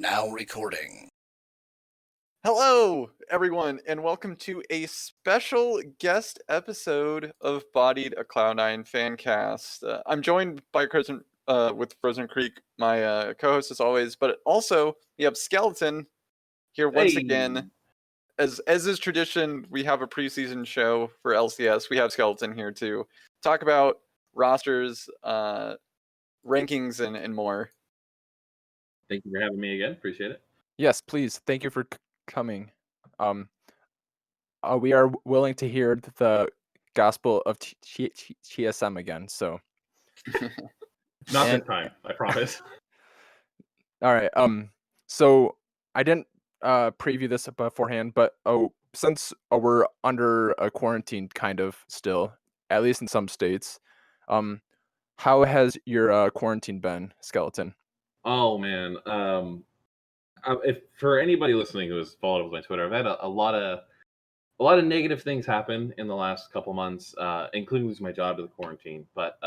Now recording. Hello, everyone, and welcome to a special guest episode of Bodied, a Cloud9 fan cast. I'm joined by with Frozen Creek, my co-host as always, but also we have Skeleton here once again. As is tradition, we have a preseason show for LCS. We have Skeleton here to talk about rosters, rankings, and more. Thank you for having me again. Appreciate it. Yes, please. Thank you for coming. We are willing to hear the gospel of TSM again. So, Not this time, I promise. All right. So I didn't preview this beforehand, but since we're under a quarantine, kind of still, at least in some states, how has your quarantine been, Skeleton? Oh man, if for anybody listening who has followed up with my Twitter, I've had a lot of negative things happen in the last couple months, including losing my job to the quarantine. But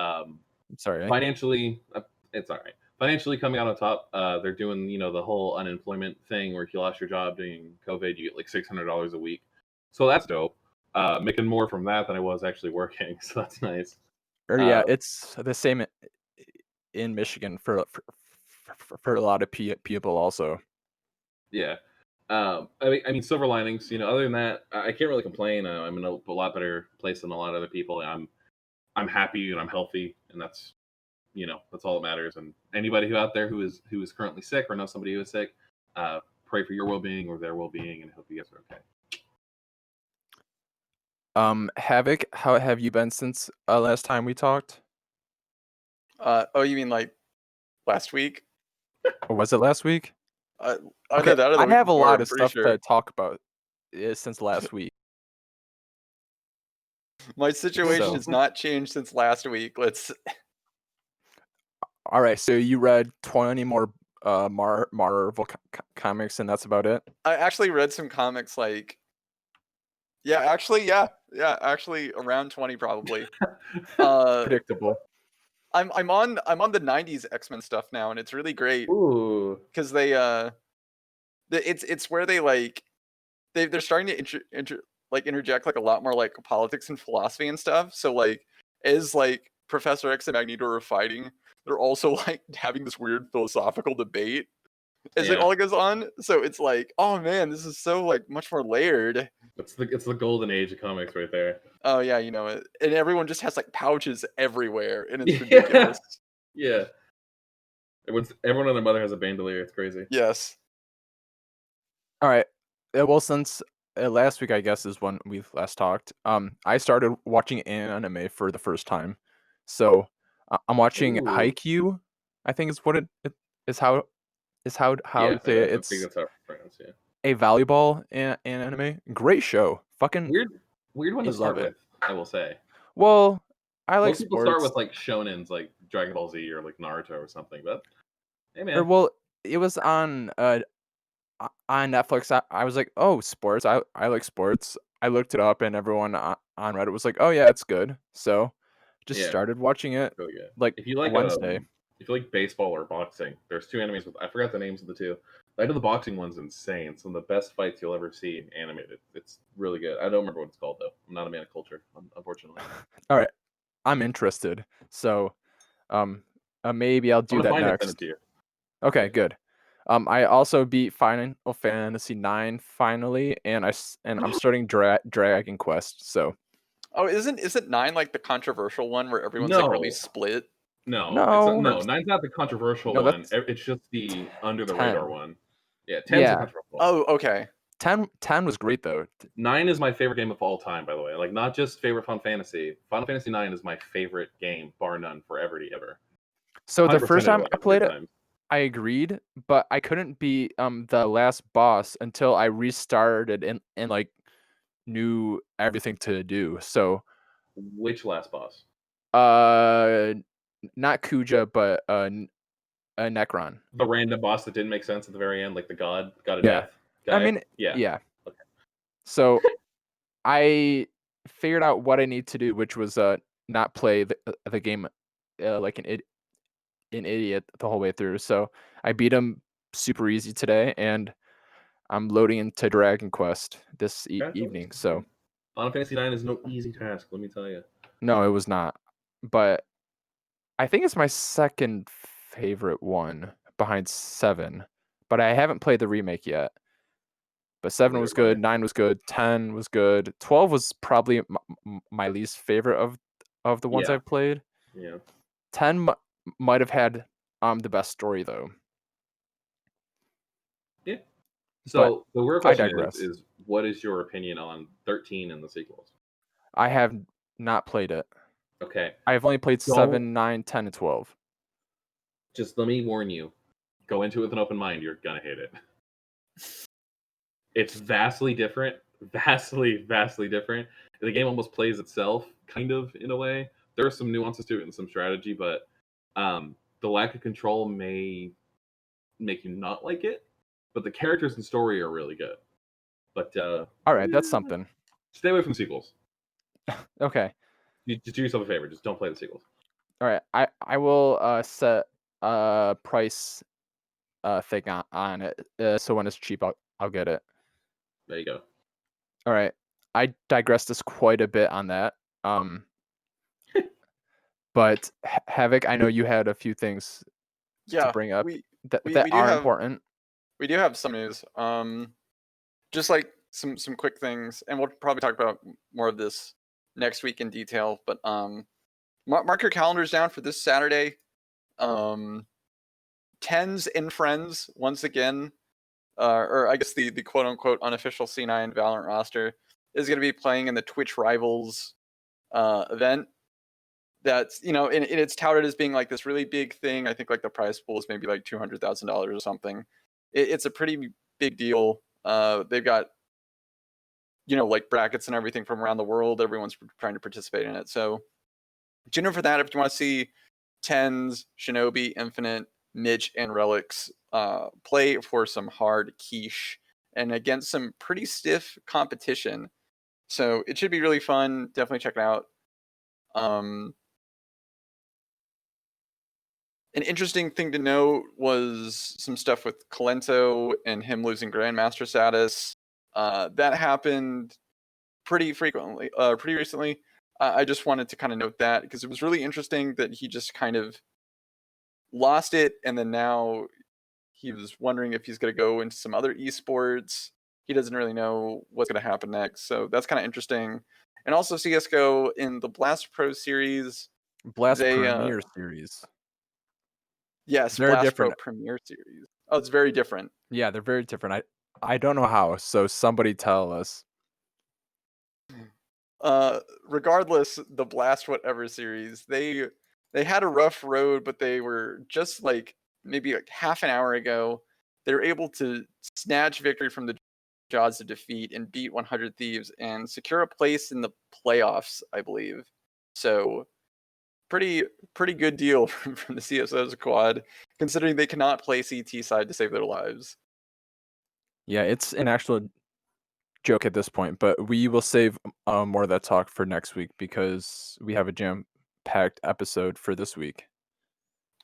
sorry, financially, it's all right. Financially, coming out on top, they're doing the whole unemployment thing where if you lost your job during COVID, you get like $600 a week. So that's dope. Making more from that than I was actually working, so that's nice. Yeah, it's the same in Michigan for a lot of people also. Yeah. I mean, silver linings. Other than that, I can't really complain. I'm in a lot better place than a lot of other people. I'm happy and I'm healthy, and that's all that matters. And anybody out there who is currently sick or knows somebody who is sick, pray for your well-being or their well-being, and hope you guys are okay. Havoc, how have you been since last time we talked? You mean like last week? Or was it last week? I have a lot of stuff to talk about since last week. My situation has not changed since last week. All right, so you read 20 more Marvel comics, and that's about it? I actually read some comics actually around 20 probably. Predictable. I'm on the 90s X-Men stuff now, and it's really great. Ooh. Because it's where they're starting to interject like a lot more like politics and philosophy and stuff. So like as like Professor X and Magneto are fighting, they're also like having this weird philosophical debate as it all goes on. So it's like, oh man, this is so like much more layered. It's the golden age of comics right there. Oh yeah, you know it. And everyone just has like pouches everywhere, and it's ridiculous. Yeah. Everyone and their mother has a bandolier. It's crazy. Yes. All right. Well, since last week, I guess, is when we last talked. I started watching anime for the first time, so I'm watching Haikyuu. I think is what it is. How to say it. I think that's how it's pronounced. Yeah. A volleyball anime. Great show. Fucking weird one to start with. I will say. Well, I like most sports. People start with like shonens, like Dragon Ball Z or like Naruto or something. But hey, man. Well, it was on Netflix. I was like, oh, sports. I like sports. I looked it up, and everyone on Reddit was like, oh yeah, it's good. So just started watching it. Really good. Like if you like Wednesday. If you like baseball or boxing, there's two animes with I forgot the names of the two. I know the boxing one's insane. Some of the best fights you'll ever see animated. It's really good. I don't remember what it's called though. I'm not a man of culture, unfortunately. All right, I'm interested. So, maybe I'll do that next. Okay, good. I also beat Final Fantasy IX finally, and I'm starting Dragon Quest. So. Oh, isn't 9 like the controversial one where everyone's like really split? No, 9's not the controversial one. It's just the under the radar one. Yeah, 10's the controversial one. Oh, okay. 10 was great though. 9 is my favorite game of all time, by the way. Like not just favorite Final Fantasy. Final Fantasy 9 is my favorite game, bar none, forever and ever. So the first time I played it, I agreed, but I couldn't beat the last boss until I restarted and like knew everything to do. So which last boss? Not Kuja, but Necron. The random boss that didn't make sense at the very end, like the god of death guy. I mean, yeah. Okay. So I figured out what I need to do, which was not play the game like an idiot the whole way through. So I beat him super easy today, and I'm loading into Dragon Quest this evening. So Final Fantasy 9 is no easy task, let me tell you. no, it was not. But I think it's my second favorite one behind 7. But I haven't played the remake yet. But 7 was good, 9 was good, 10 was good, 12 was probably my least favorite of the ones I've played. Yeah. 10 might have had the best story though. Yeah. So the real I question digress. is what is your opinion on 13 and the sequels? I have not played it. Okay. I've only played 7, 9, 10, and 12. Just let me warn you. Go into it with an open mind. You're gonna hate it. It's vastly different. Vastly different. The game almost plays itself, kind of, in a way. There are some nuances to it and some strategy, but the lack of control may make you not like it. But the characters and story are really good. But all right, that's something. Stay away from sequels. Okay. Just do yourself a favor. Just don't play the sequels. All right. I will set a price thing on it. So when it's cheap, I'll get it. There you go. All right. I digressed this quite a bit on that. But Havoc, I know you had a few things to bring up that are important. We do have some news. Just like some quick things, and we'll probably talk about more of this next week in detail. But mark your calendars down for this Saturday. Tens and Friends once again, or I guess the quote unquote unofficial C9 Valorant roster is going to be playing in the Twitch Rivals event. That's, and it's touted as being like this really big thing. I think like the prize pool is maybe like $200,000 or something. It's a pretty big deal. They've got like brackets and everything from around the world. Everyone's trying to participate in it. So tune in for that if you want to see Tens, Shinobi, Infinite, Mitch, and Relics play for some hard quiche and against some pretty stiff competition. So it should be really fun. Definitely check it out. An interesting thing to note was some stuff with Skeleto and him losing Grandmaster status. That happened pretty frequently, pretty recently. I just wanted to kind of note that because it was really interesting that he just kind of lost it, and then now he was wondering if he's going to go into some other esports. He doesn't really know what's going to happen next, so that's kind of interesting. And also CSGO in the Blast Pro series. Premier series. Yes, they're Blast different. Pro Premier series. Oh, it's very different. Yeah, they're very different. I don't know how, so somebody tell us. Regardless, the Blast Whatever series, they had a rough road, but they were just like maybe like half an hour ago, they were able to snatch victory from the jaws of defeat and beat 100 Thieves and secure a place in the playoffs, I believe. So pretty good deal from the CSO squad, considering they cannot play CT side to save their lives. Yeah, it's an actual joke at this point, but we will save more of that talk for next week because we have a jam-packed episode for this week.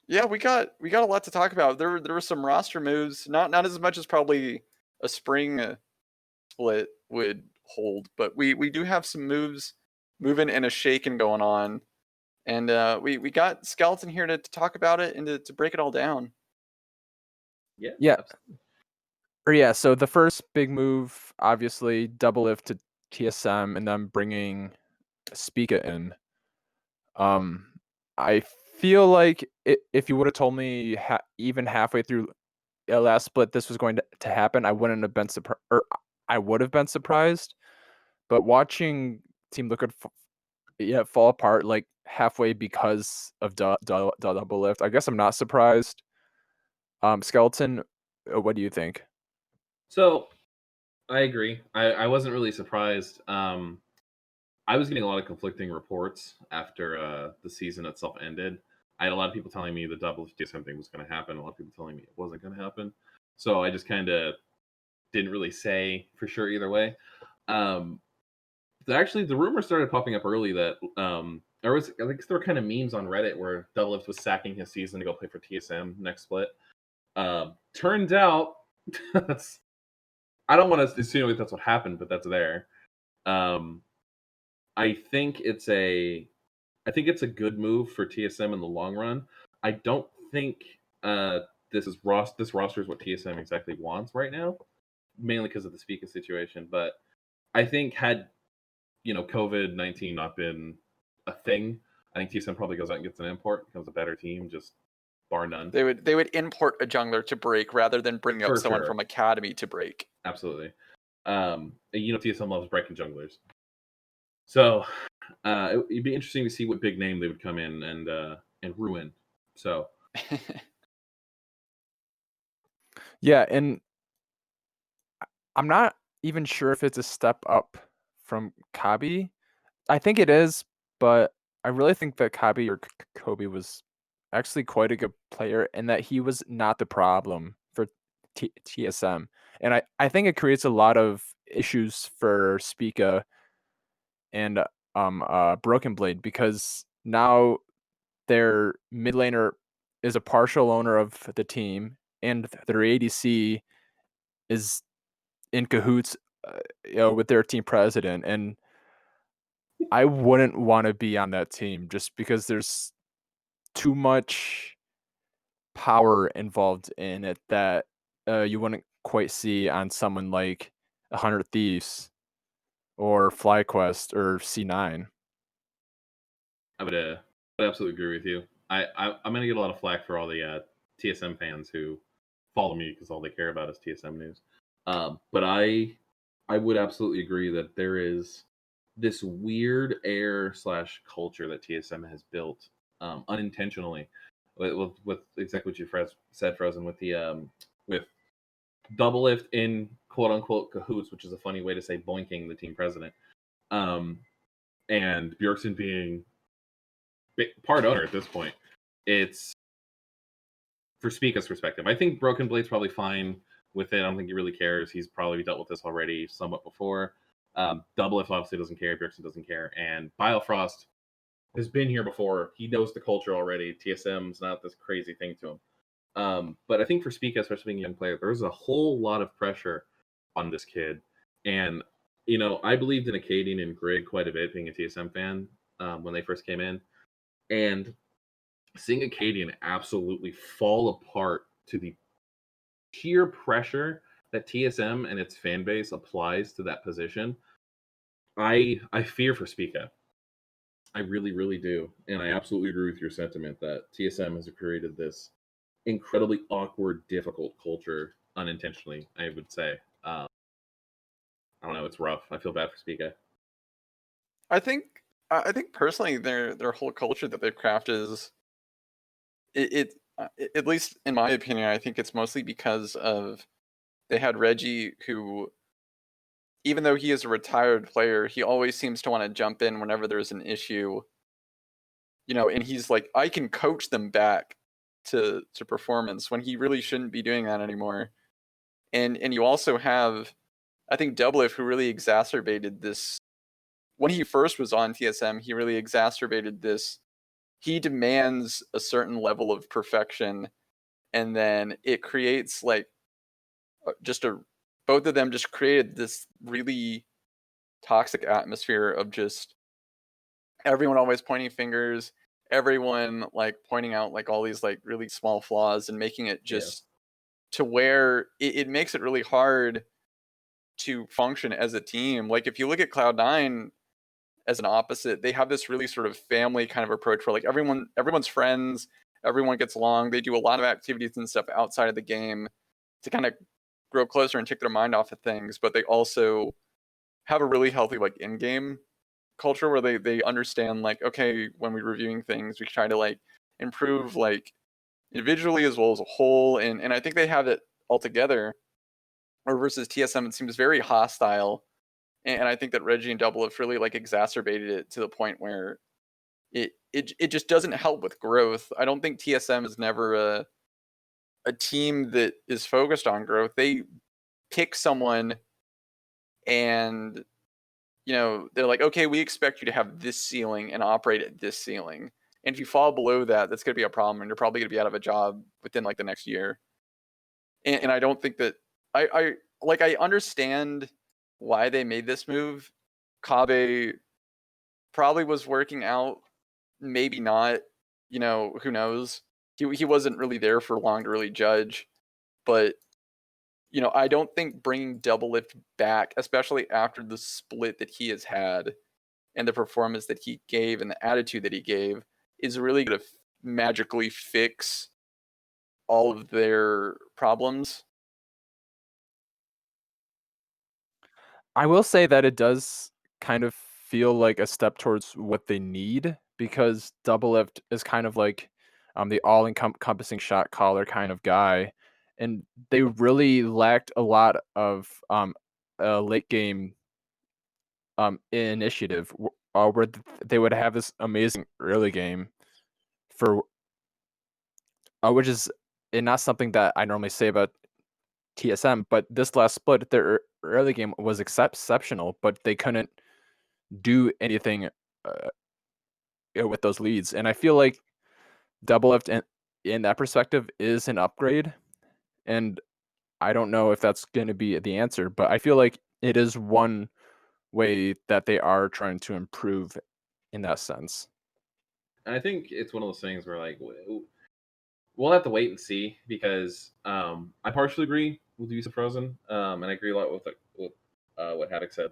Yeah, we got a lot to talk about. There were some roster moves, not as much as probably a spring split would hold, but we do have some moves moving and a shaking going on. And we got Skeleton here to talk about it and to break it all down. Yeah. So the first big move, obviously, double lift to TSM and then bringing Spica in. I feel like if you would have told me even halfway through last split this was going to happen, I wouldn't have been surprised, or I would have been surprised. But watching Team Liquid fall apart like halfway because of double lift, I guess I'm not surprised. Skeleton, what do you think? So I agree. I wasn't really surprised. I was getting a lot of conflicting reports after the season itself ended. I had a lot of people telling me the double TSM thing was going to happen. A lot of people telling me it wasn't going to happen. So I just kind of didn't really say for sure either way. Actually, the rumor started popping up early that I think there were kind of memes on Reddit where Doublelift was sacking his season to go play for TSM next split. Turns out, I don't want to assume that's what happened, but that's there. Um, I think it's a good move for TSM in the long run. I don't think this roster is what TSM exactly wants right now, mainly because of the Speaker situation. But I think had COVID-19 not been a thing, I think TSM probably goes out and gets an import, becomes a better team, just bar none. They would import a jungler to break rather than bring up someone from academy to break. Absolutely. TSM loves breaking junglers. So it'd be interesting to see what big name they would come in and ruin. So Yeah, and I'm not even sure if it's a step up from Kabi. I think it is, but I really think that Kabi or Kobe was actually quite a good player and that he was not the problem for TSM. And I think it creates a lot of issues for Spica and Broken Blade, because now their mid laner is a partial owner of the team, and their ADC is in cahoots, with their team president, and I wouldn't want to be on that team just because there's too much power involved in it that you wouldn't quite see on someone like 100 Thieves or FlyQuest or C9. I would absolutely agree with you. I'm gonna get a lot of flack for all the TSM fans who follow me because all they care about is TSM news. But I would absolutely agree that there is this weird air / culture that TSM has built unintentionally with exactly what you said, Frozen, with the with Double Lift in quote unquote cahoots, which is a funny way to say boinking the team president, and Bjergsen being part owner at this point. It's for Spica's perspective. I think Broken Blade's probably fine with it. I don't think he really cares. He's probably dealt with this already somewhat before. Double Lift obviously doesn't care. Bjergsen doesn't care. And Biofrost has been here before. He knows the culture already. TSM's not this crazy thing to him. But I think for Spica, especially being a young player, there's a whole lot of pressure on this kid. And, I believed in Acadian and Grig quite a bit, being a TSM fan when they first came in. And seeing Acadian absolutely fall apart to the sheer pressure that TSM and its fan base applies to that position, I fear for Spica. I really, really do. And I absolutely agree with your sentiment that TSM has created this incredibly awkward, difficult culture unintentionally, I would say. I don't know, it's rough. I feel bad for Spica. I think personally their whole culture that they've crafted is at least in my opinion, I think it's mostly because of they had Reggie, who, even though he is a retired player, he always seems to want to jump in whenever there's an issue. And he's like, I can coach them back to performance when he really shouldn't be doing that anymore. And you also have, I think, Doublelift, who really exacerbated this. When he first was on TSM, he really exacerbated this. He demands a certain level of perfection, and then it creates like both of them just created this really toxic atmosphere of just everyone always pointing fingers, everyone like pointing out like all these like really small flaws, and making it just to where it makes it really hard to function as a team. Like if you look at Cloud9 as an opposite, they have this really sort of family kind of approach where like everyone's friends, everyone gets along, they do a lot of activities and stuff outside of the game to kind of grow closer and take their mind off of things, but they also have a really healthy like in-game culture where they understand like, okay, when we're reviewing things, we try to like improve like individually as well as a whole, and I think they have it all together. Or versus TSM, it seems very hostile, and I think that Reggie and Double have really like exacerbated it to the point where it just doesn't help with growth. I don't think TSM is never a team that is focused on growth. They pick someone and they're like, okay, we expect you to have this ceiling and operate at this ceiling. And if you fall below that, that's going to be a problem, and you're probably going to be out of a job within like the next year. and I don't think that I understand why they made this move. Kabe probably was working out, maybe not. Who knows? He wasn't really there for long to really judge, but I don't think bringing Doublelift back, especially after the split that he has had and the performance that he gave and the attitude that he gave, is really going to magically fix all of their problems. I will say that it does kind of feel like a step towards what they need, because Doublelift is kind of like the all-encompassing shot caller kind of guy, and they really lacked a lot of late game initiative, where they would have this amazing early game for which is not something that I normally say about TSM, but this last split, their early game was exceptional, but they couldn't do anything with those leads. And I feel like Doublelift in that perspective is an upgrade, and I don't know if that's going to be the answer, but I feel like it is one way that they are trying to improve in that sense. And I think it's one of those things where like we'll have to wait and see, because I partially agree with the use of Frozen, and I agree a lot with what Haddock said.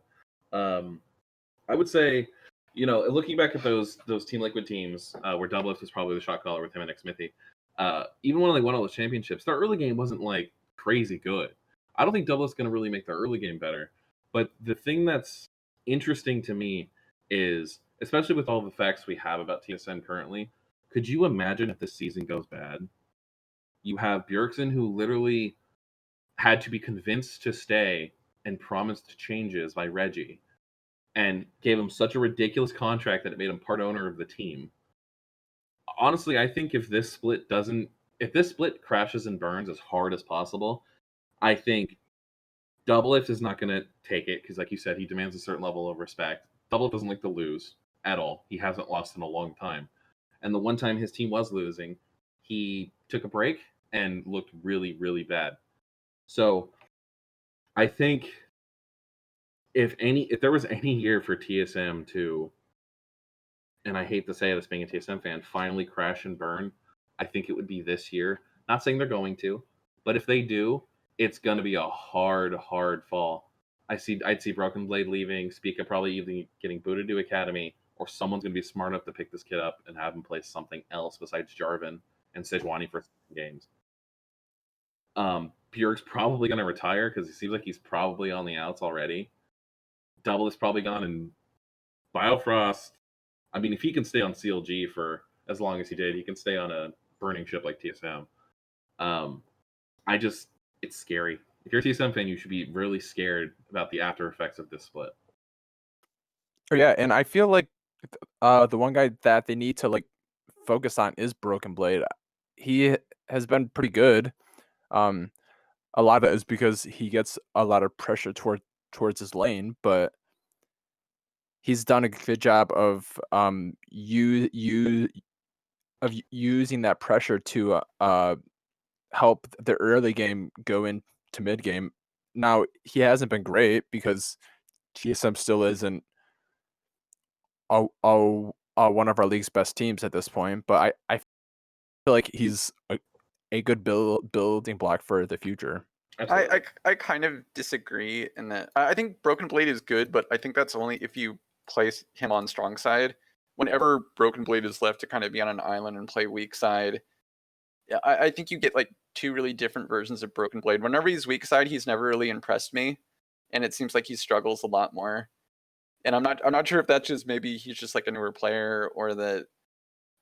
I would say, looking back at those Team Liquid teams, where Doublelift was probably the shot caller with him and Nick Smithy, even when they won all those championships, their early game wasn't like crazy good. I don't think Doublelift's going to really make their early game better. But the thing that's interesting to me is, especially with all the facts we have about TSN currently, could you imagine if this season goes bad? You have Bjergsen, who literally had to be convinced to stay and promised changes by Reggie, and gave him such a ridiculous contract that it made him part owner of the team. Honestly, I think if this split crashes and burns as hard as possible, I think Doublelift is not going to take it, because, like you said, he demands a certain level of respect. Doublelift doesn't like to lose at all. He hasn't lost in a long time. And the one time his team was losing, he took a break and looked really, really bad. So I think if there was any year for TSM to, and I hate to say this being a TSM fan, finally crash and burn, I think it would be this year. Not saying they're going to, but if they do, it's going to be a hard, hard fall. I'd see Broken Blade leaving, Spica probably either getting booted to Academy, or someone's going to be smart enough to pick this kid up and have him play something else besides Jarvan and Sejuani for games. Bjerg's probably going to retire, because it seems like he's probably on the outs already. Double is probably gone, and Biofrost, I mean, if he can stay on CLG for as long as he did, he can stay on a burning ship like TSM. It's scary. If you're a TSM fan, you should be really scared about the after effects of this split. Yeah, and I feel like the one guy that they need to like focus on is Broken Blade. He has been pretty good. A lot of it is because he gets a lot of pressure towards his lane, but he's done a good job of using that pressure to help the early game go into mid game. Now he hasn't been great because TSM still isn't one of our league's best teams at this point, but I feel like he's a good building block for the future. I kind of disagree in that I think Broken Blade is good, but I think that's only if you place him on strong side. Whenever Broken Blade is left to kind of be on an island and play weak side, I think you get like two really different versions of Broken Blade. Whenever he's weak side, he's never really impressed me, and it seems like he struggles a lot more. And I'm not sure if that's just maybe he's just like a newer player, or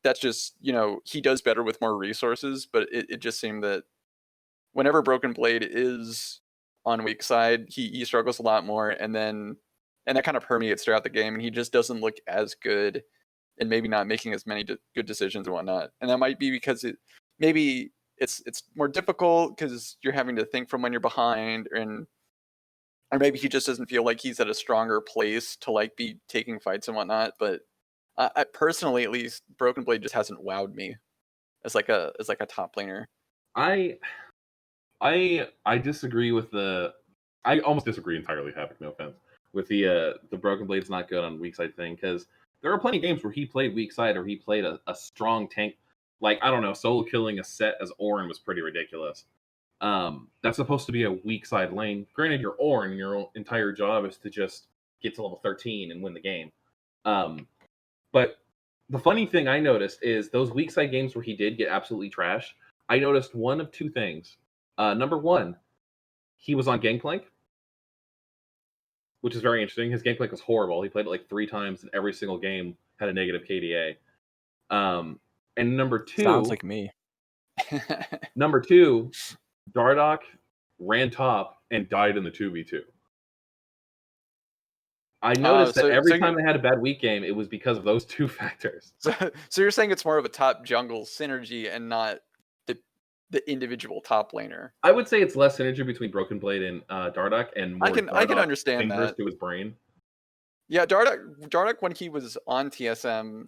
that's just he does better with more resources. But it just seemed that whenever Broken Blade is on weak side, he struggles a lot more, and that kind of permeates throughout the game, and he just doesn't look as good, and maybe not making as many good decisions and whatnot. And that might be because it's more difficult because you're having to think from when you're behind, or maybe he just doesn't feel like he's at a stronger place to like be taking fights and whatnot. But I personally, at least, Broken Blade just hasn't wowed me as like a top laner. I disagree with the. I almost disagree entirely. Havoc, no offense, with the Broken Blade's not good on weak side thing, because there are plenty of games where he played weak side or he played a strong tank. Like, I don't know, solo killing a set as Orin was pretty ridiculous. That's supposed to be a weak side lane. Granted, you're Orin, your entire job is to just get to level 13 and win the game. But the funny thing I noticed is those weak side games where he did get absolutely trashed, I noticed one of two things. Number one, he was on Gangplank, which is very interesting. His Gangplank was horrible. He played it like 3 times, and every single game had a negative KDA. And number two, Sounds like me. number two, Dardoch ran top and died in the 2v2. I noticed that every time they had a bad weak game, it was because of those 2 factors. So you're saying it's more of a top jungle synergy and not the individual top laner? I would say it's less synergy between Broken Blade and Dardoch, and more I can understand that. To his brain. Yeah, Dardoch when he was on TSM,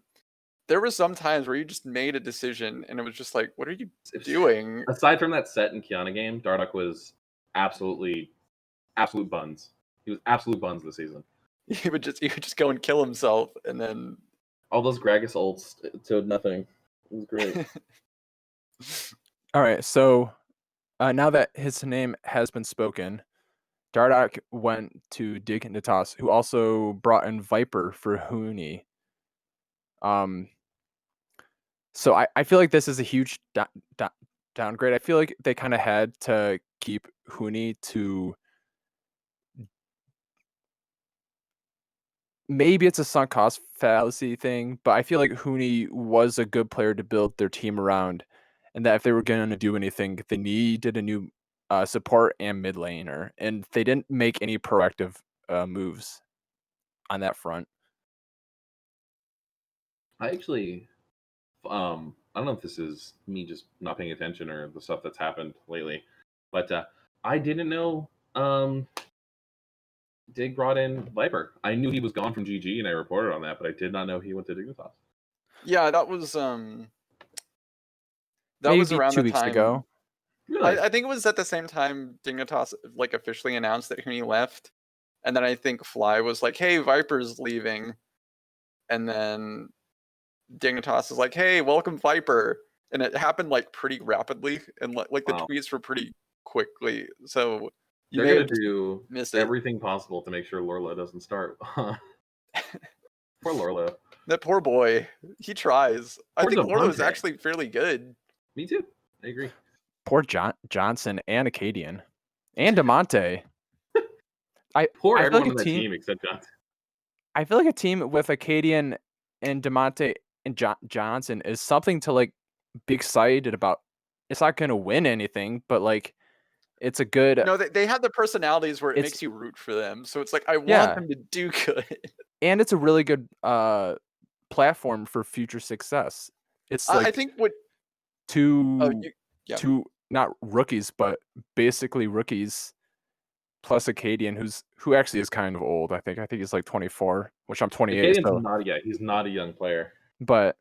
there were some times where you just made a decision and it was just like, what are you doing? Aside from that set and Kiana game, Dardoch was absolute buns. He was absolute buns this season. He would just go and kill himself, and then all those Gragas ults to nothing. It was great. All right, so now that his name has been spoken, Dardoch went to Dignitas, who also brought in Viper for Huni. So I feel like this is a huge downgrade. I feel like they kind of had to keep Huni to. Maybe it's a sunk cost fallacy thing, but I feel like Huni was a good player to build their team around, and that if they were going to do anything, they needed a new support and mid laner, and they didn't make any proactive moves on that front. I actually, I don't know if this is me just not paying attention or the stuff that's happened lately, but I didn't know Dig brought in Viper. I knew he was gone from GG, and I reported on that, but I did not know he went to Dignitas. Yeah, that was around the 2 weeks time ago. Really? I think it was at the same time Dignitas like officially announced that Huni left, and then I think Fly was like, "Hey, Viper's leaving," and then Dignitas is like, "Hey, welcome Viper," and it happened like pretty rapidly, and like the tweets were pretty quickly. So they're gonna do missed everything possible to make sure Lorla doesn't start. Poor Lorla. That poor boy. He tries. I think Lorla is actually fairly good. Me too. I agree. Poor Johnson and Acadian and Demonte. Poor everyone on the team except Johnson. I feel like a team with Acadian and Demonte and Johnson is something to like be excited about. It's not going to win anything, but like it's a good. No, they have the personalities where it makes you root for them. So it's like I want them to do good. And it's a really good platform for future success. It's like I think what two not rookies, but basically rookies plus Acadian, who actually is kind of old. I think he's like 24, which I'm 28. He's not a young player. But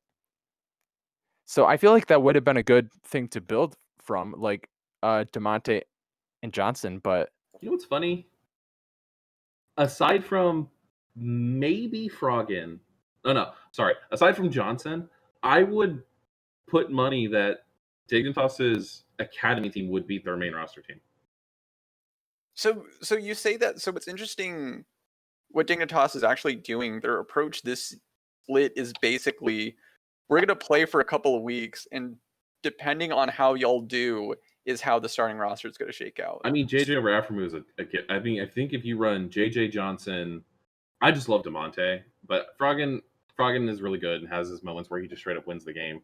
so I feel like that would have been a good thing to build from, like Demonte and Johnson. But you know what's funny? Aside from maybe Froggen, aside from Johnson, I would put money that Dignitas's academy team would beat their main roster team. So you say that. So it's interesting what Dignitas is actually doing. Their approach this split is basically, we're going to play for a couple of weeks, and depending on how y'all do is how the starting roster is going to shake out. I mean, JJ over Aframu is I think if you run JJ Johnson, I just love Demonte, but Froggen is really good and has his moments where he just straight up wins the game.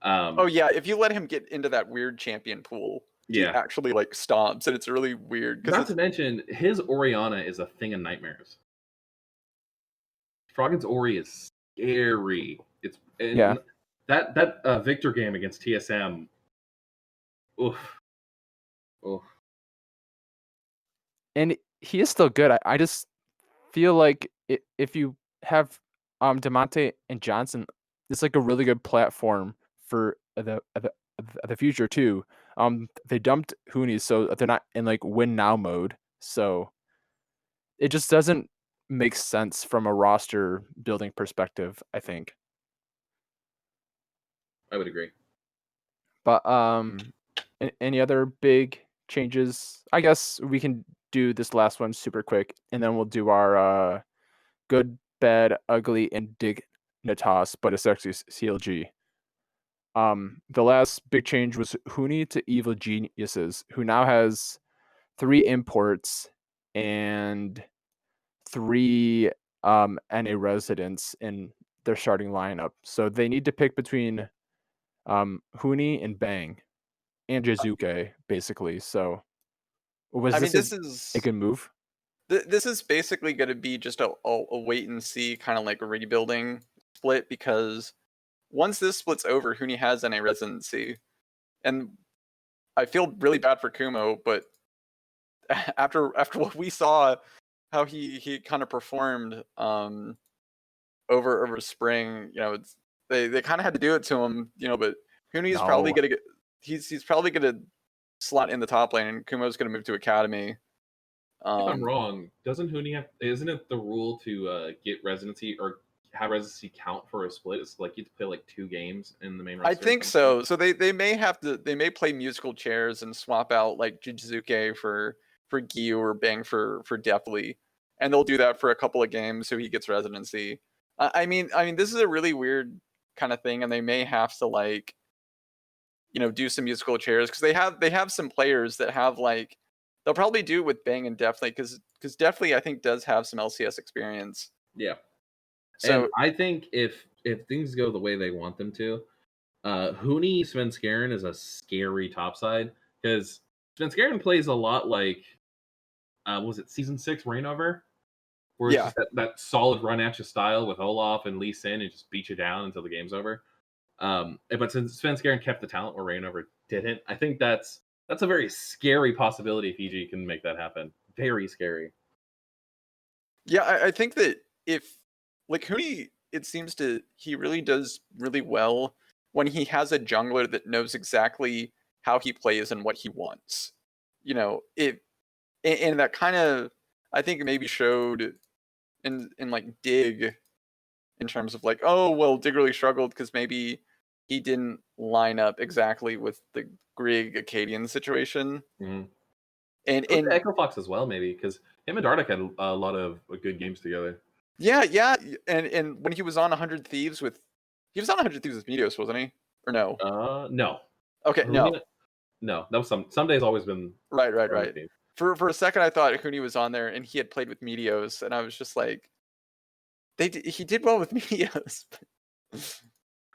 Oh yeah, if you let him get into that weird champion pool, he actually like stomps, and it's really weird. Not to mention, his Orianna is a thing of nightmares. Froggen's Ori is scary. That Victor game against TSM. Oof. And he is still good. I just feel like if you have Demonte and Johnson, it's like a really good platform for the future too. They dumped Hooney, so they're not in like win now mode. So it just doesn't make sense from a roster building perspective, I think. I would agree. But any other big changes? I guess we can do this last one super quick, and then we'll do our good, bad, ugly, and Dignitas, but it's actually CLG. The last big change was Hooney to Evil Geniuses, who now has 3 imports and 3 NA residents in their starting lineup. So they need to pick between Hooney and Bang and Jizuke, basically. So was I mean, this this a is good move? this is basically going to be just a wait and see kind of like a rebuilding split, because once this split's over, Huni has NA residency, and I feel really bad for Kumo, but after what we saw, how he kind of performed over spring, they kind of had to do it to him, but Huni is probably No. gonna get he's probably gonna slot in the top lane, and Kumo's gonna move to academy. If I'm wrong, doesn't Hooney have? Isn't it the rule to get residency or have residency count for a split? It's like you have to play like 2 games in the main roster. I think so. So they may play musical chairs and swap out like Jizuke for Gyu or Bang for Deathly, and they'll do that for a couple of games so he gets residency. I mean this is a really weird kind of thing, and they may have to like do some musical chairs, because they have some players that have like they'll probably do it with Bang and Deathly, because Deathly I think does have some LCS experience. Yeah. So and I think if things go the way they want them to, Hooney Svenskeren is a scary topside, because Svenskeren plays a lot like was it season 6 Rainover? Where it's Yeah. just that solid run at you style with Olaf and Lee Sin and just beat you down until the game's over. But since Svenskeren kept the talent where Rainover didn't, I think that's a very scary possibility if EG can make that happen. Very scary. Yeah, I think that if like Huni, it seems he really does really well when he has a jungler that knows exactly how he plays and what he wants. And that kind of I think maybe showed in like Dig, in terms of like, oh well, Dig really struggled because maybe he didn't line up exactly with the Grig Acadian situation. Mm-hmm. And Echo Fox as well, maybe, because him and Dardic had a lot of good games together. Yeah, and when he was on 100 Thieves with Meteos, wasn't he? Or no? No. Okay, no. No, that was some days always been Right. For a second, I thought Huni was on there and he had played with Meteos, and I was just like, he did well with Meteos.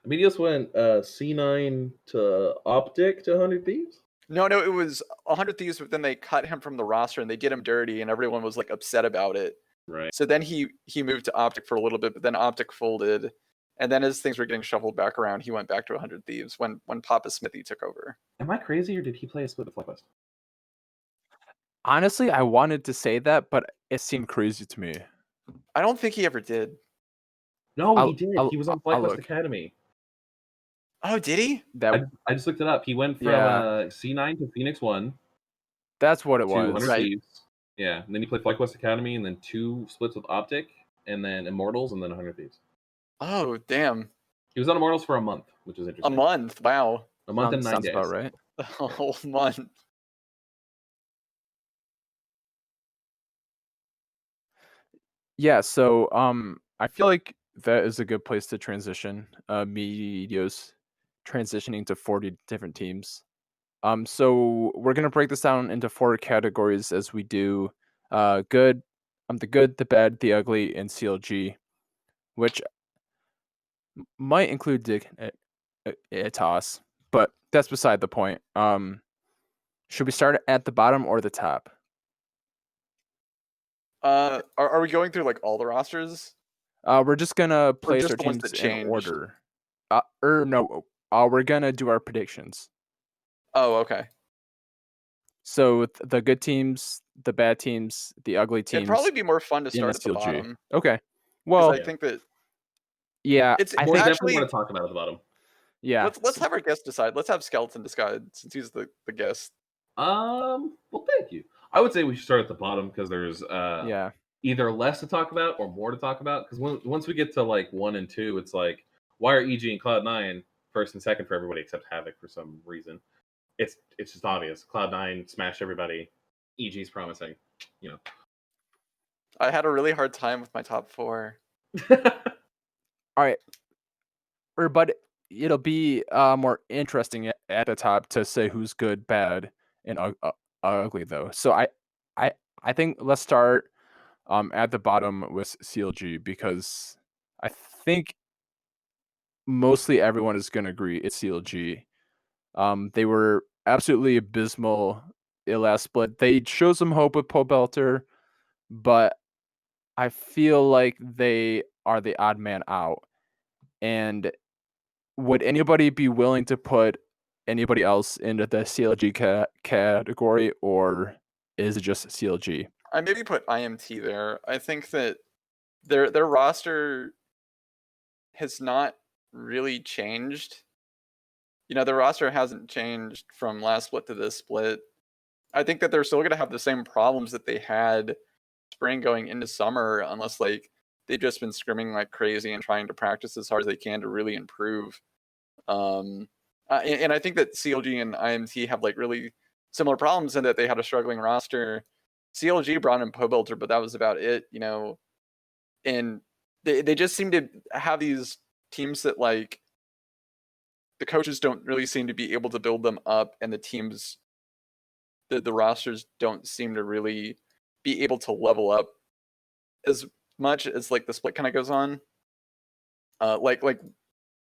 Meteos went C9 to Optic to 100 Thieves? No, it was 100 Thieves, but then they cut him from the roster and they did him dirty, and everyone was like upset about it. Right. So then he moved to Optic for a little bit, but then Optic folded, and then as things were getting shuffled back around, he went back to 100 Thieves when Papa Smithy took over. Am I crazy, or did he play a split with FlyQuest? Honestly, I wanted to say that, but it seemed crazy to me. I don't think he ever did. No, he did. He was on FlyQuest Academy. Oh, did he? I just looked it up. He went from C9 to Phoenix 1. That's what it was. 100 Thieves. Yeah, and then he played FlyQuest Academy, and then 2 splits with Optic, and then Immortals, and then 100 Thieves. Oh, damn. He was on Immortals for a month, which is interesting. A month? Wow. A month and 9 days. Sounds about right. A whole month. Yeah, so I feel like that is a good place to transition. Meteos transitioning to 40 different teams. So we're gonna break this down into 4 categories as we do good, the good, the bad, the ugly, and CLG, which might include Dignitas, but that's beside the point. Should we start at the bottom or the top? Are we going through like all the rosters? We're just gonna place just our the ones teams that in changed? order. No. We're gonna do our predictions. Oh, okay. So the good teams, the bad teams, the ugly teams. It'd probably be more fun to in start at the SLG. bottom. Okay. Well, I think that I actually definitely want to talk about at the bottom. Yeah. Let's have our guest decide. Let's have Skeleton decide since he's the guest. Well, thank you. I would say we should start at the bottom because there's Yeah. either less to talk about or more to talk about. Because once we get to like 1 and 2, it's like, why are EG and Cloud9 first and second for everybody except Havoc for some reason? It's just obvious. Cloud9 smashed everybody. EG's promising, you know. I had a really hard time with my top 4. All right. But it'll be more interesting at the top to say who's good, bad, and ugly though. So I think let's start at the bottom with CLG because I think mostly everyone is going to agree it's CLG. They were absolutely abysmal in last split. They showed some hope with Pobelter, but I feel like they are the odd man out. And would anybody be willing to put anybody else into the CLG category, or is it just CLG? I maybe put IMT there. I think that their roster has not really changed. Their roster hasn't changed from last split to this split. I think that they're still going to have the same problems that they had spring going into summer, unless like they've just been scrimming like crazy and trying to practice as hard as they can to really improve. And I think that CLG and IMT have like really similar problems in that they had a struggling roster. CLG brought in Pobelter, but that was about it, and they just seem to have these teams that like the coaches don't really seem to be able to build them up, and the teams, the rosters don't seem to really be able to level up as much as like the split kind of goes on. Like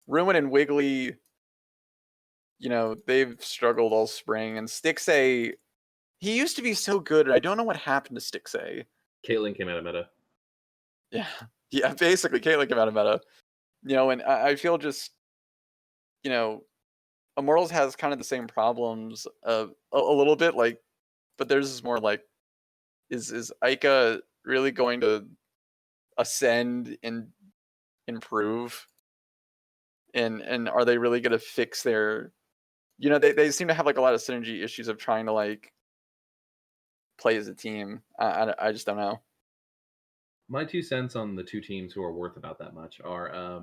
Ruin and Wiggly, they've struggled all spring, and Stixay, he used to be so good, and I don't know what happened to Stixay. Caitlyn came out of meta. Yeah, basically Caitlyn came out of meta. And I feel just, Immortals has kind of the same problems a little bit, like, but theirs is more like, is Ica really going to ascend and improve? And are they really going to fix their, they seem to have like a lot of synergy issues of trying to like play as a team. I just don't know. My 2 cents on the 2 teams who are worth about that much are,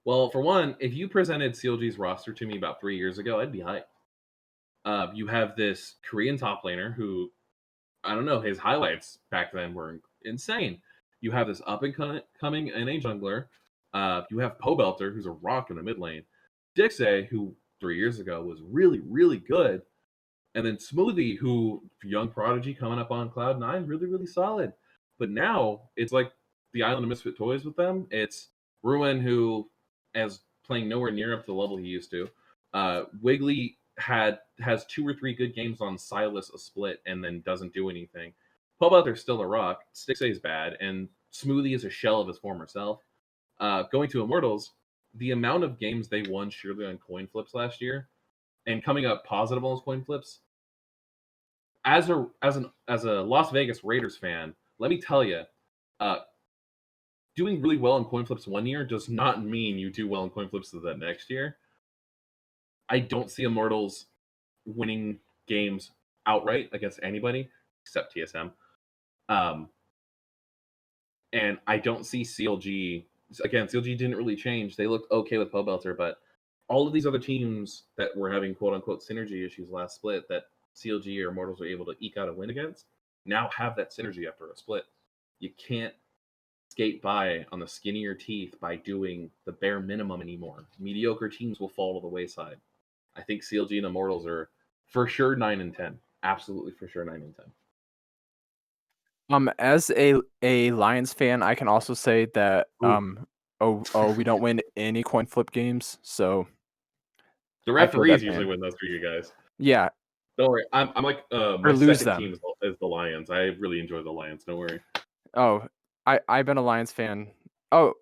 well, for one, if you presented CLG's roster to me about 3 years ago, I'd be hyped. You have this Korean top laner who, I don't know, his highlights back then were insane. You have this up and coming NA jungler. You have Pobelter, who's a rock in the mid lane. Dixay, who 3 years ago was really, really good. And then Smoothie, who young prodigy coming up on Cloud9, really, really solid. But now it's like the Island of Misfit Toys with them. It's Ruin, who is playing nowhere near up to the level he used to. Wiggly has 2 or 3 good games on Silas a split and then doesn't do anything. Pobelter's still a rock. Stixay is bad, and Smoothie is a shell of his former self. Going to Immortals, the amount of games they won surely on coin flips last year, and coming up positive on those coin flips. As a Las Vegas Raiders fan, let me tell you, doing really well in coin flips one year does not mean you do well in coin flips the next year. I don't see Immortals winning games outright against anybody except TSM. And I don't see CLG. Again, CLG didn't really change. They looked okay with Pobelter, but all of these other teams that were having quote-unquote synergy issues last split that CLG or Immortals were able to eke out a win against now have that synergy after a split. You can't skate by on the skin of your teeth by doing the bare minimum anymore. Mediocre teams will fall to the wayside. I think CLG and Immortals are for sure 9 and 10. Absolutely for sure 9 and 10. As a Lions fan, I can also say that we don't win any coin flip games, so the referees usually win those for you guys. Yeah. Don't worry. I'm like my second team is the Lions. I really enjoy the Lions. Don't worry. Oh, I've been a Lions fan. Oh,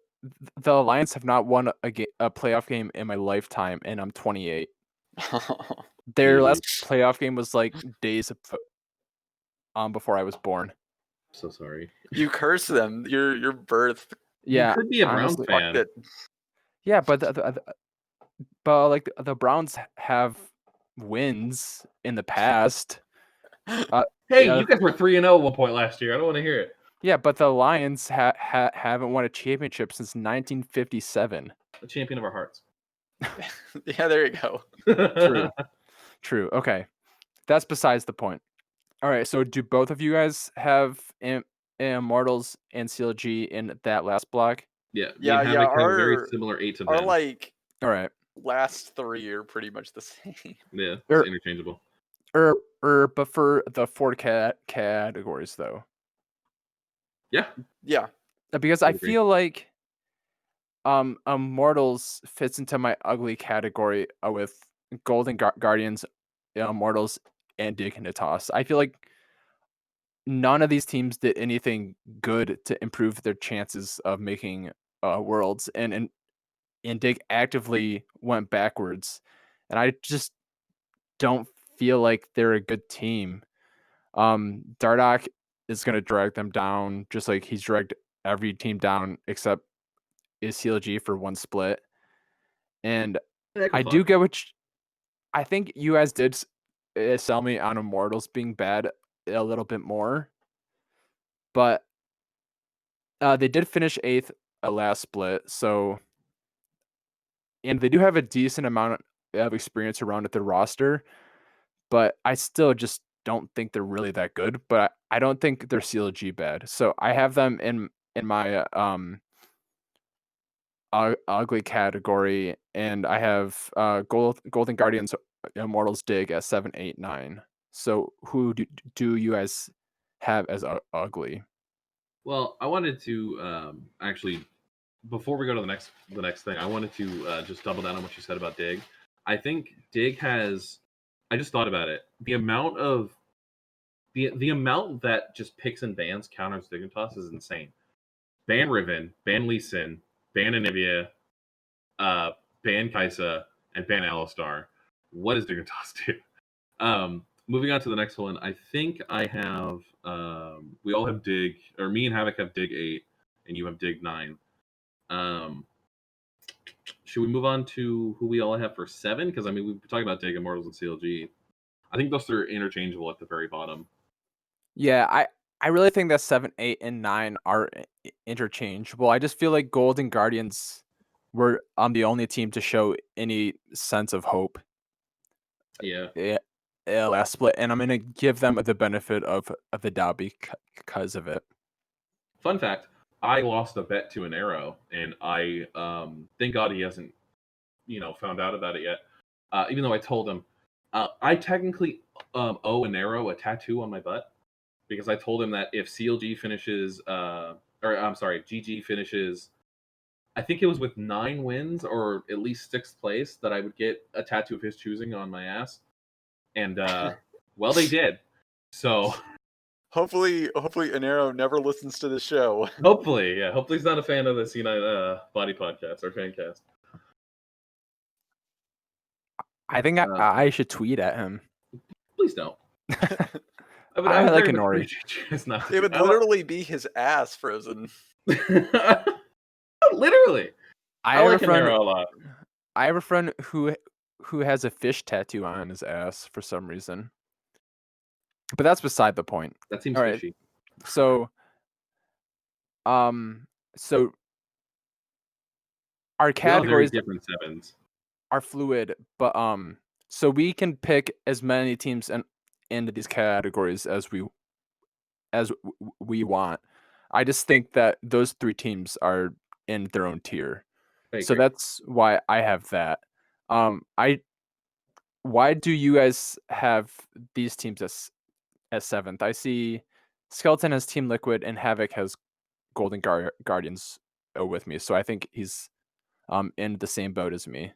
the Lions have not won a playoff game in my lifetime, and I'm 28. Their last playoff game was like days before I was born. So sorry. You curse them. Your birth. Yeah, you could be a Browns fan. Yeah, but but like the Browns have wins in the past. Hey, Yeah, you guys were 3-0 at one point last year. I don't want to hear it. yeah, but the Lions haven't won a championship since 1957. The champion of our hearts. Yeah, there you go. True. Okay, that's besides the point. All right, so do both of you guys have Immortals and CLG in that last block? Yeah, me Yeah, and yeah. Havoc have a very similar 8 to 10. Our like All right. last 3 are pretty much the same. Yeah, Er- it's interchangeable. But for the 4 categories though, Yeah, Yeah. because I I would agree. feel like Immortals fits into my ugly category with Golden Guardians, Immortals, and Dignitas. I feel like none of these teams did anything good to improve their chances of making worlds, and Dig actively went backwards, and I just don't feel like they're a good team. Dardoch is going to drag them down, just like he's dragged every team down except is CLG for one split. And I do get I think you guys did sell me on Immortals being bad a little bit more, but they did finish 8th last split, and they do have a decent amount of experience around at the roster, but I still just don't think they're really that good. But I don't think they're CLG bad, so I have them in my ugly category, and I have Golden Guardians Immortals Dig at 7, 8, 9. So who do you guys have as ugly? Well, I wanted to actually, before we go to the next thing, I wanted to just double down on what you said about Dig. I think Dig has. I just thought about it. The amount of the amount that just picks and bans counters Dignitas is insane. Ban Riven, ban Lee Sin, ban Anivia, ban Kaisa, and ban Alistar. What does Dignitas do? Moving on to the next one, I think I have. We all have Dig, or me and Havoc have Dig 8, and you have Dig 9. Should we move on to who we all have for 7? Because I mean, we've been talking about Dig, Immortals, and CLG. I think those are interchangeable at the very bottom. Yeah, I really think that 7, 8, and 9 are interchangeable. I just feel like Golden Guardians were the only team to show any sense of hope. Yeah. Last split, and I'm gonna give them the benefit of the doubt because of it. Fun fact: I lost a bet to an arrow, and I thank God he hasn't found out about it yet. Even though I told him, I technically owe an arrow a tattoo on my butt because I told him that if CLG finishes, or I'm sorry, GG finishes, I think it was with 9 wins or at least 6th place, that I would get a tattoo of his choosing on my ass. And well, they did. So Hopefully Anero never listens to the show. hopefully he's not a fan of the C9 Body podcast or Fancast. I think I should tweet at him. Please don't. I would I like very much Inori. appreciate you not. It would literally be his ass frozen. Literally. I like Anero a lot. I have a friend who has a fish tattoo on his ass for some reason. But that's beside the point. That seems All right. fishy. So so our categories different 7s are fluid, but so we can pick as many teams into these categories as we want. I just think that those 3 teams are in their own tier. So that's why I have that. Why do you guys have these teams as 7th? I see Skeleton has Team Liquid and Havoc has Golden Guardians with me. So I think he's in the same boat as me.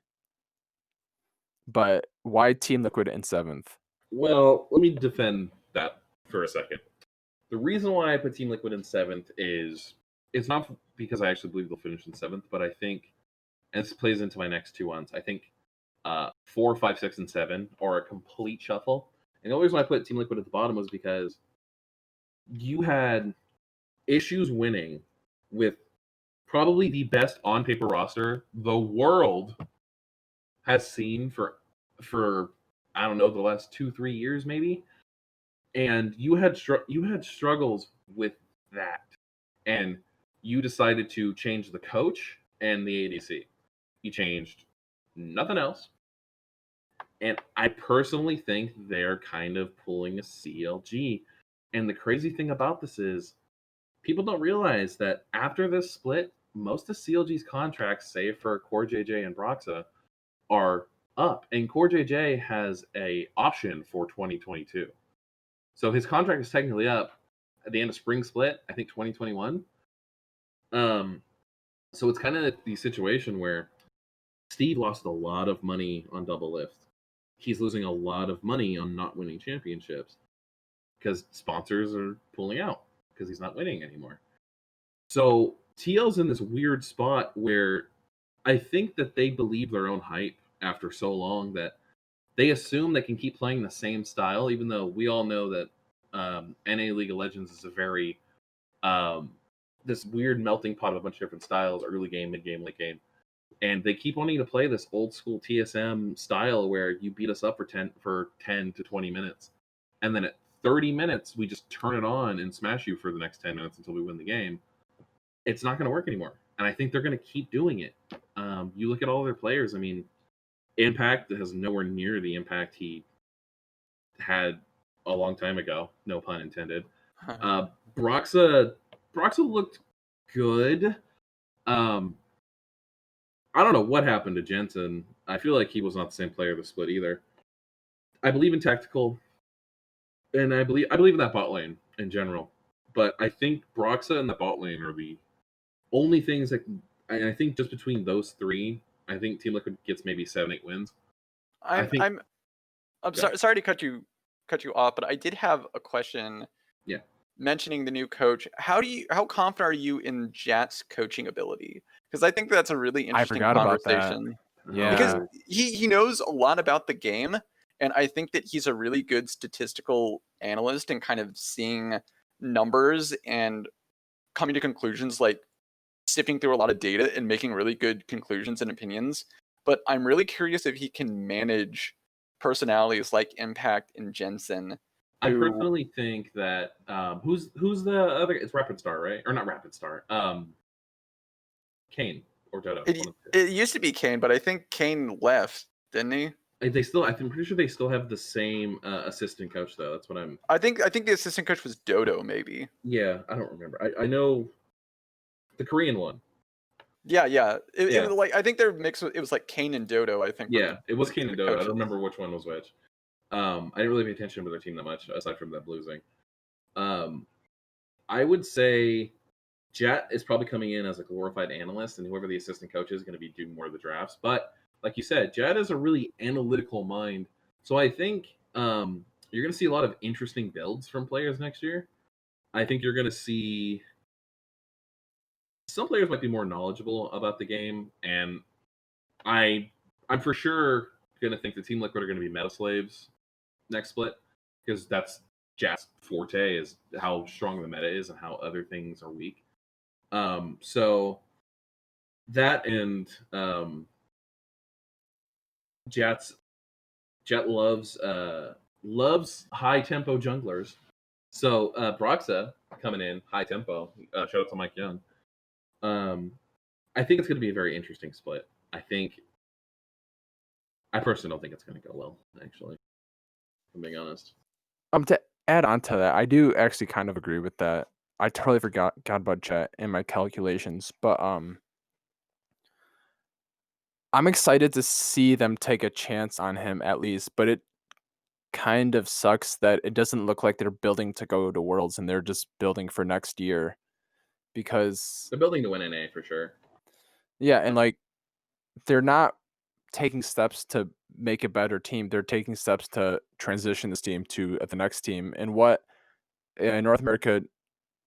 But why Team Liquid in 7th? Well, let me defend that for a second. The reason why I put Team Liquid in 7th is it's not because I actually believe they'll finish in 7th, but I think, and this plays into my next 2 ones, I think 4, 5, 6, and 7 are a complete shuffle. And the only reason I put Team Liquid at the bottom was because you had issues winning with probably the best on paper roster the world has seen for I don't know, the last 2-3 years maybe, and you had struggles with that, and you decided to change the coach and the ADC. You changed nothing else, and I personally think they're kind of pulling a CLG. And the crazy thing about this is people don't realize that after this split, most of CLG's contracts, save for Core JJ and Broxa, are up, and Core JJ has a option for 2022. So his contract is technically up at the end of spring split, I think 2021. So it's kind of the situation where Steve lost a lot of money on double lift. He's losing a lot of money on not winning championships because sponsors are pulling out because he's not winning anymore. So TL's in this weird spot where I think that they believe their own hype after so long that they assume they can keep playing the same style, even though we all know that NA League of Legends is a very this weird melting pot of a bunch of different styles, early game, mid game, late game. And they keep wanting to play this old school TSM style where you beat us up for 10 to 20 minutes. And then at 30 minutes, we just turn it on and smash you for the next 10 minutes until we win the game. It's not going to work anymore. And I think they're going to keep doing it. You look at all their players, I mean, Impact has nowhere near the impact he had a long time ago. No pun intended. Broxa looked good. I don't know what happened to Jensen. I feel like he was not the same player this split either. I believe in tactical, and I believe in that bot lane in general. But I think Broxa and the bot lane are the only things that I think just between those three, I think Team Liquid gets maybe 7-8 wins. I'm sorry to cut you off, but I did have a question. Yeah. Mentioning the new coach, how confident are you in Jat's coaching ability? Because I think that's a really interesting conversation. Yeah, because he knows a lot about the game, and I think that he's a really good statistical analyst and kind of seeing numbers and coming to conclusions, like sifting through a lot of data and making really good conclusions and opinions. But I'm really curious if he can manage personalities like Impact and Jensen. I personally think that who's the other? It's Rapid Star, right? Or not Rapid Star? Kane or Dodo. It used to be Kane, but I think Kane left, didn't he? I'm pretty sure they still have the same assistant coach though. That's what I'm. I think the assistant coach was Dodo, maybe. Yeah, I don't remember. I know the Korean one. Yeah. It was like, I think their mix was, it was like Kane and Dodo, I think. Yeah, it was Kane and Dodo. I don't remember which one was which. I didn't really pay attention to their team that much, aside from them losing. I would say Jet is probably coming in as a glorified analyst, and whoever the assistant coach is going to be doing more of the drafts. But like you said, Jet is a really analytical mind. So I think you're going to see a lot of interesting builds from players next year. I think you're going to see some players might be more knowledgeable about the game, and I'm for sure going to think the Team Liquid are going to be meta slaves next split, because that's Jat's forte, is how strong the meta is and how other things are weak. So that, and Jet loves high tempo junglers. So Broxa coming in high tempo. Shout out to Mike Young. I think it's going to be a very interesting split. I personally don't think it's going to go well, actually, if I'm being honest. To add on to that, I do actually kind of agree with that. I totally forgot about Jet in my calculations, but I'm excited to see them take a chance on him at least, but it kind of sucks that it doesn't look like they're building to go to Worlds and they're just building for next year, because they're building to win NA for sure. Yeah, and like they're not taking steps to make a better team. They're taking steps to transition this team to the next team. And what North America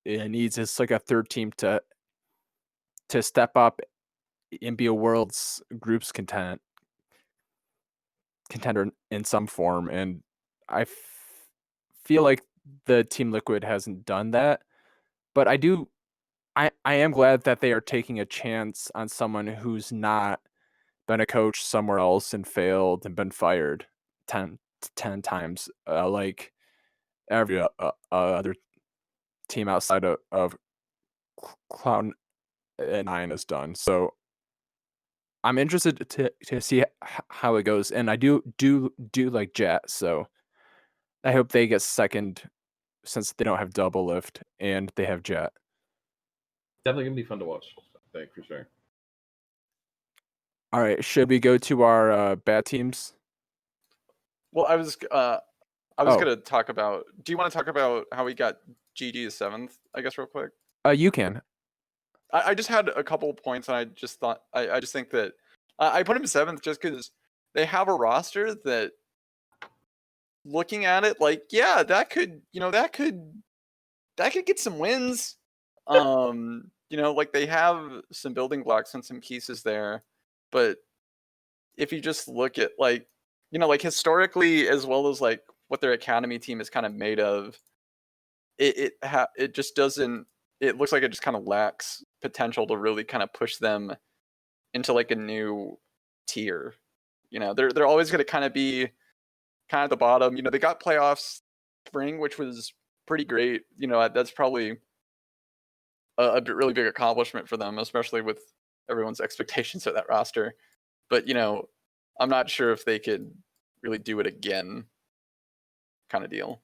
needs is like a third team to step up and be a World's groups contender in some form. And I feel like the Team Liquid hasn't done that, but I am glad that they are taking a chance on someone who's not been a coach somewhere else and failed and been fired 10 times, like every other team outside of Cloud9 has done. So I'm interested to see how it goes, and I do like Jet, so I hope they get second since they don't have double lift and they have Jet. Definitely gonna be fun to watch, I think, for sure. All right, should we go to our bad teams? Well, I was Oh. gonna talk about. Do you want to talk about how we got GG to 7th? I guess real quick. You can. I just had a couple points, and I just thought I just think that I put him 7th just because they have a roster that, looking at it, like, yeah, that could get some wins. Like, they have some building blocks and some pieces there, but if you just look at, like, like historically, as well as like what their academy team is kind of made of, it just doesn't. It looks like it just kind of lacks potential to really kind of push them into like a new tier. They're always going to kind of be kind of the bottom. They got playoffs spring, which was pretty great. That's probably a really big accomplishment for them, especially with everyone's expectations of that roster. But I'm not sure if they could really do it again, kind of deal.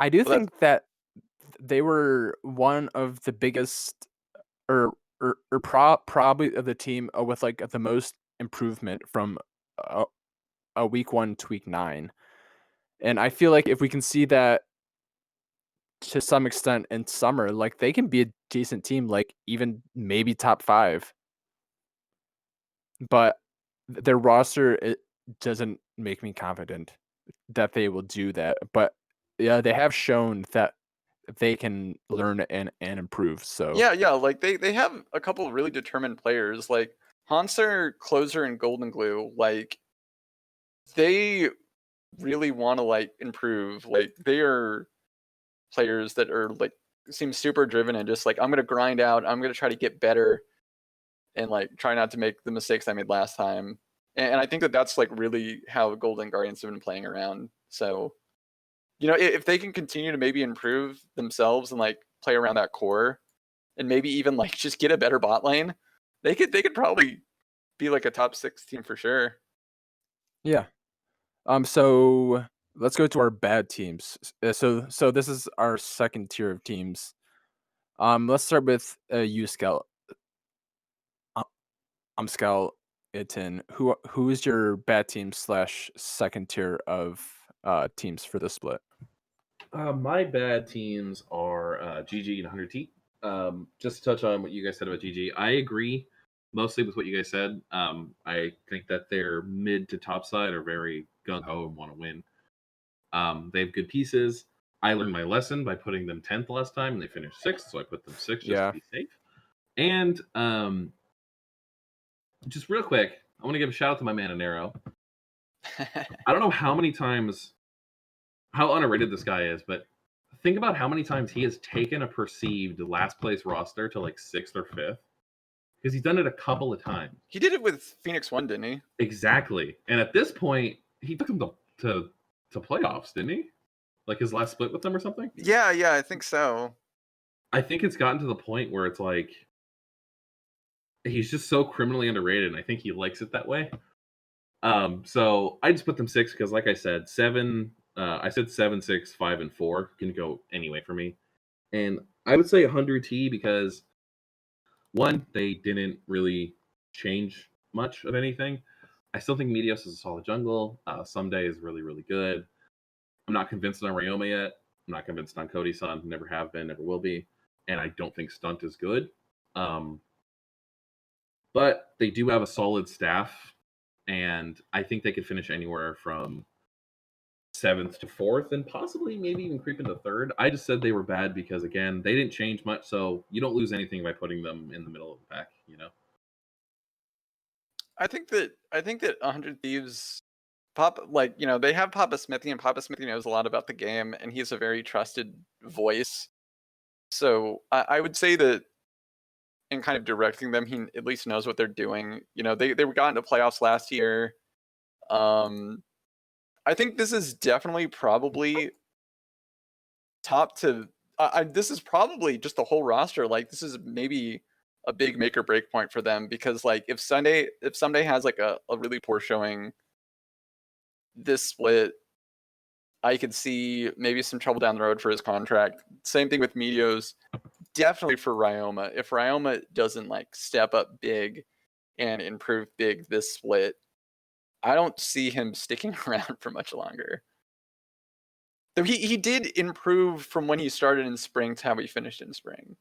I do think that they were one of the biggest, or probably of the team with like the most improvement from a week 1 to week 9, and I feel like if we can see that to some extent in summer, like they can be a decent team, like even maybe top 5. But their roster, it doesn't make me confident that they will do that. But yeah, they have shown that they can learn and improve. So yeah, like they have a couple of really determined players, like Hanser, Closer, and Golden Glue. Like, they really want to like improve. Like, they are players that are like seem super driven and just like, I'm gonna grind out. I'm gonna try to get better and like try not to make the mistakes I made last time. And I think that that's like really how Golden Guardians have been playing around. So, if they can continue to maybe improve themselves and like play around that core, and maybe even like just get a better bot lane, they could probably be like a top 6 team for sure. yeah. So let's go to our bad teams. So this is our second tier of teams. Let's start with Skeleton. Skeleton. Who is your bad team / second tier of teams for the split? My bad teams are GG and 100T. Just to touch on what you guys said about GG, I agree mostly with what you guys said. I think that their mid to top side are very gung ho and want to win. They have good pieces. I learned my lesson by putting them 10th last time, and they finished 6th, so I put them 6th just to be safe. And just real quick, I want to give a shout out to my man Anero. I don't know how underrated this guy is, but think about how many times he has taken a perceived last place roster to like 6th or 5th, because he's done it a couple of times. He did it with Phoenix 1, didn't he? Exactly. And at this point, he took them to playoffs, didn't he? Like his last split with them or something? Yeah, I think so. I think it's gotten to the point where it's like he's just so criminally underrated, and I think he likes it that way. So I just put them 6 because, like I said, 7. I said 7, 6, 5, and 4 can go anyway for me, and I would say 100T because 1, they didn't really change much of anything. I still think Meteos is a solid jungle. Someday is really, really good. I'm not convinced on Ryoma yet. I'm not convinced on Cody-san. Never have been, never will be. And I don't think Stunt is good. But they do have a solid staff. And I think they could finish anywhere from 7th to 4th and possibly maybe even creep into 3rd. I just said they were bad because, again, they didn't change much. So you don't lose anything by putting them in the middle of the pack, I think that 100 Thieves they have Papa Smithy, and Papa Smithy knows a lot about the game, and he's a very trusted voice. So I would say that and kind of directing them, he at least knows what they're doing. You know, they got into playoffs last year. I think this is definitely probably top to. This is probably just the whole roster. Like, this is maybe a big make or break point for them, because like if Sunday has like a really poor showing this split, I could see maybe some trouble down the road for his contract. Same thing with Meteos. Definitely for Ryoma. If Ryoma doesn't like step up big and improve big this split, I don't see him sticking around for much longer. Though he did improve from when he started in spring to how he finished in spring.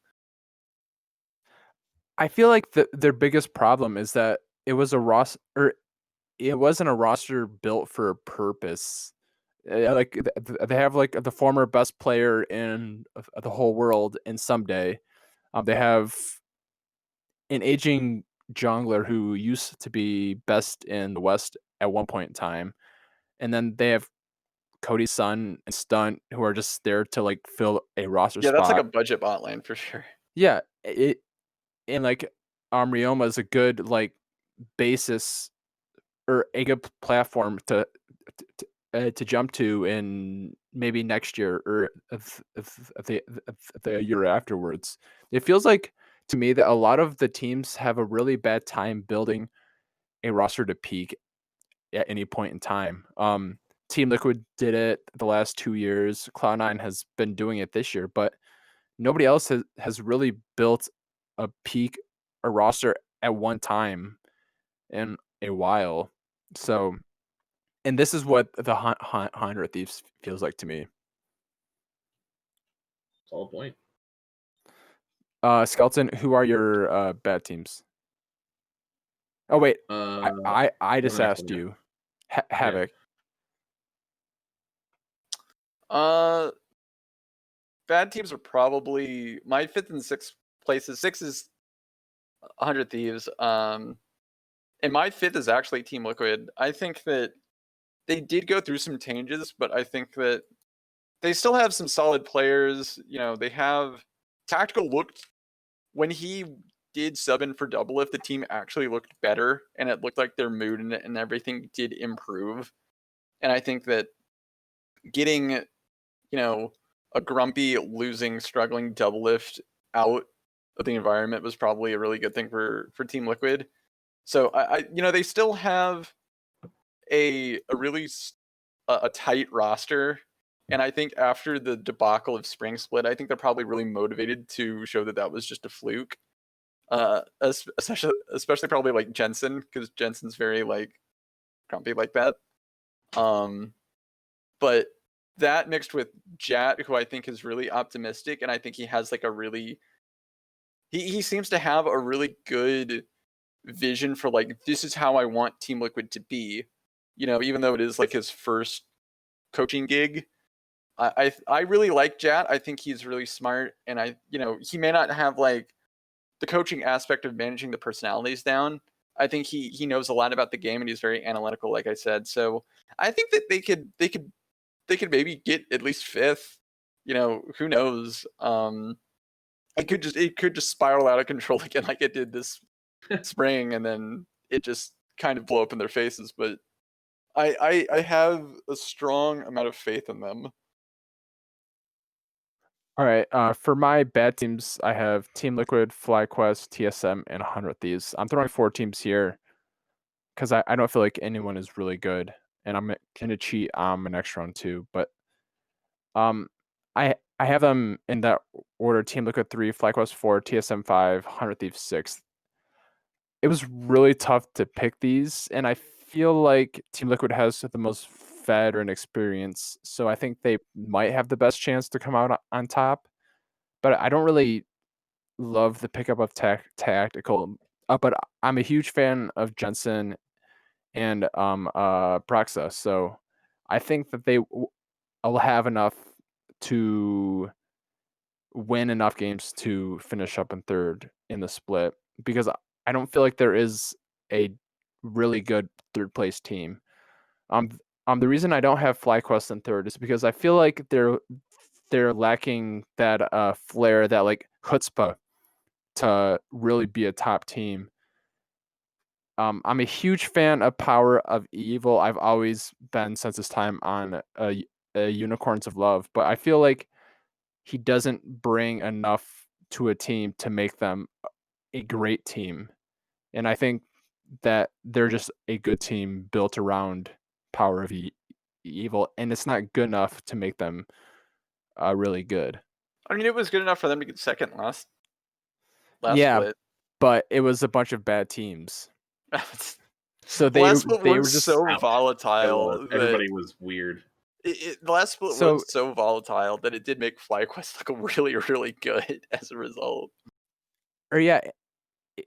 I feel like their biggest problem is that it was a roster, or it wasn't a roster built for a purpose. Like they have like the former best player in the whole world in Someday. They have an aging jungler who used to be best in the West at one point in time, and then they have Cody's son and Stunt, who are just there to like fill a roster Yeah, spot. that's like a budget bot lane for sure. Yeah, it and like Ryoma is a good like basis or a good platform to jump to in maybe next year or if the year afterwards. It feels like to me that a lot of the teams have a really bad time building a roster to peak at any point in time. Team Liquid did it the last 2 years. Cloud9 has been doing it this year, but nobody else has really built a peak a roster at one time in a while. So, and this is what the Hundred Thieves feels like to me. Solid point. Skeleton, who are your bad teams? Oh wait, I just asked you. Havoc. Bad teams are probably my 5th and 6th places. 6 is 100 Thieves. And my 5th is actually Team Liquid. I think that they did go through some changes, but I think that they still have some solid players. You know, they have Tactical looked, when he did sub in for Doublelift, the team actually looked better, and it looked like their mood and everything did improve. And I think that getting, you know, a grumpy, losing, struggling Doublelift out of the environment was probably a really good thing for Team Liquid. So I you know, they still have a really a tight roster, and I think after the debacle of Spring Split, I think they're probably really motivated to show that that was just a fluke. Especially probably like Jensen, because Jensen's very like grumpy like that. But that mixed with Jat, who I think is really optimistic, and I think he has like a really he seems to have a really good vision for like, this is how I want Team Liquid to be. You know, even though it is like his first coaching gig, I really like Jat. I think he's really smart, and you know, he may not have like the coaching aspect of managing the personalities down. I think he knows a lot about the game, and he's very analytical, like I said. So I think that they could maybe get at least 5th. You know, who knows? It could just spiral out of control again, like it did this spring, and then it just kind of blow up in their faces. But I have a strong amount of faith in them. All right. For my bad teams, I have Team Liquid, FlyQuest, TSM, and 100 Thieves. I'm throwing 4 teams here because I don't feel like anyone is really good, and I'm gonna cheat on my next round too. But I have them in that order: Team Liquid 3, FlyQuest 4, TSM 5, 100 Thieves 6. It was really tough to pick these, and I feel like Team Liquid has the most veteran experience, so I think they might have the best chance to come out on top. But I don't really love the pickup of tactical. But I'm a huge fan of Jensen and Praxa, so I think that they will have enough to win enough games to finish up in 3rd in the split, because I don't feel like there is a really good 3rd place team. The reason I don't have FlyQuest in 3rd is because I feel like they're lacking that flair, that like chutzpah to really be a top team. I'm a huge fan of Power of Evil. I've always been since his time on Unicorns of Love, but I feel like he doesn't bring enough to a team to make them a great team. And I think that they're just a good team built around Power of Evil, and it's not good enough to make them really good. I mean, it was good enough for them to get second last Yeah, split. but it was a bunch of bad teams. So The last they split were was just so Ouch. volatile that Everybody was weird. the last split So- was so volatile that it did make FlyQuest look really, really good as a result. or yeah,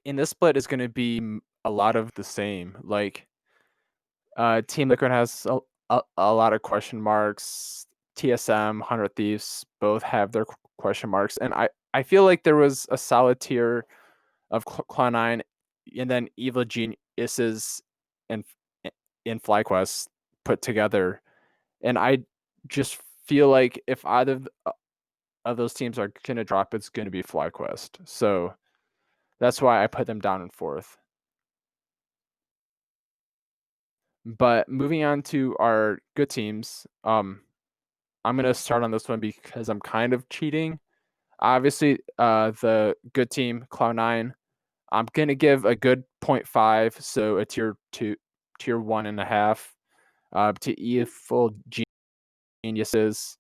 in this split is going to be a lot of the same. Like, Team Liquid has a lot of question marks. TSM, 100 Thieves both have their question marks, and I feel like there was a solid tier of Cloud9, and then Evil Geniuses and in FlyQuest put together, and I just feel like if either of those teams are going to drop, it's going to be FlyQuest. So that's why I put them down in fourth. But moving on to our good teams, I'm gonna start on this one because I'm kind of cheating. Obviously, the good team, Cloud9, I'm gonna give a good 0.5, so a tier 1.5, to Evil Geniuses.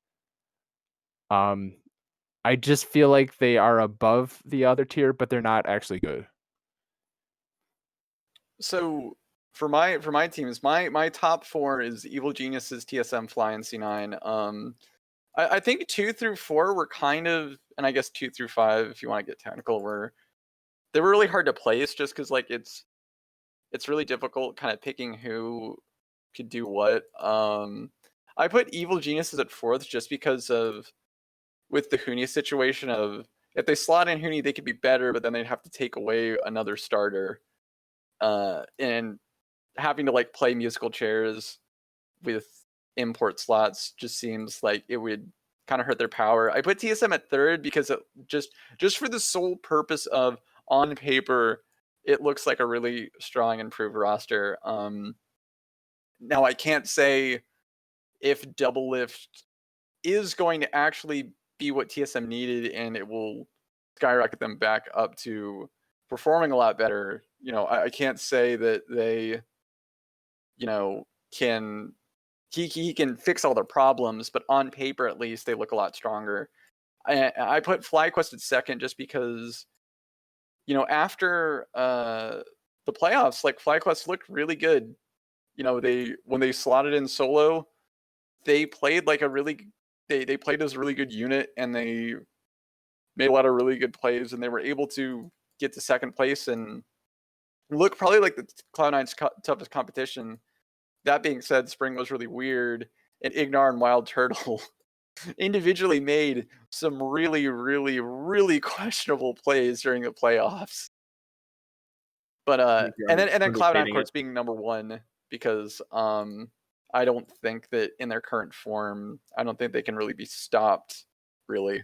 I just feel like they are above the other tier, but they're not actually good. So for my teams, my top four is Evil Geniuses, TSM, Fly, and C9. I think 2 through 4 were kind of, and I guess 2 through 5, if you want to get technical, they were really hard to place just because like it's really difficult kind of picking who could do what. I put Evil Geniuses at fourth just because of with the Huni situation of if they slot in Huni, they could be better, but then they'd have to take away another starter. And having to like play musical chairs with import slots just seems like it would kind of hurt their power. I put TSM at third because it just for the sole purpose of on paper, it looks like a really strong improved roster. Now I can't say if Double Lift is going to actually be what TSM needed and it will skyrocket them back up to performing a lot better. I can't say that they, can he can fix all their problems, but on paper at least they look a lot stronger. I put FlyQuest at second just because, after the playoffs, like FlyQuest looked really good. When they slotted in solo, they played like they played as a really good unit and they made a lot of really good plays and they were able to get to second place and look probably like the Cloud9's toughest competition. That being said, Spring was really weird, and Ignar and Wild Turtle individually made some really, really, really questionable plays during the playoffs. But and then Cloud9 of course being number one because I don't think that in their current form, I don't think they can really be stopped, really.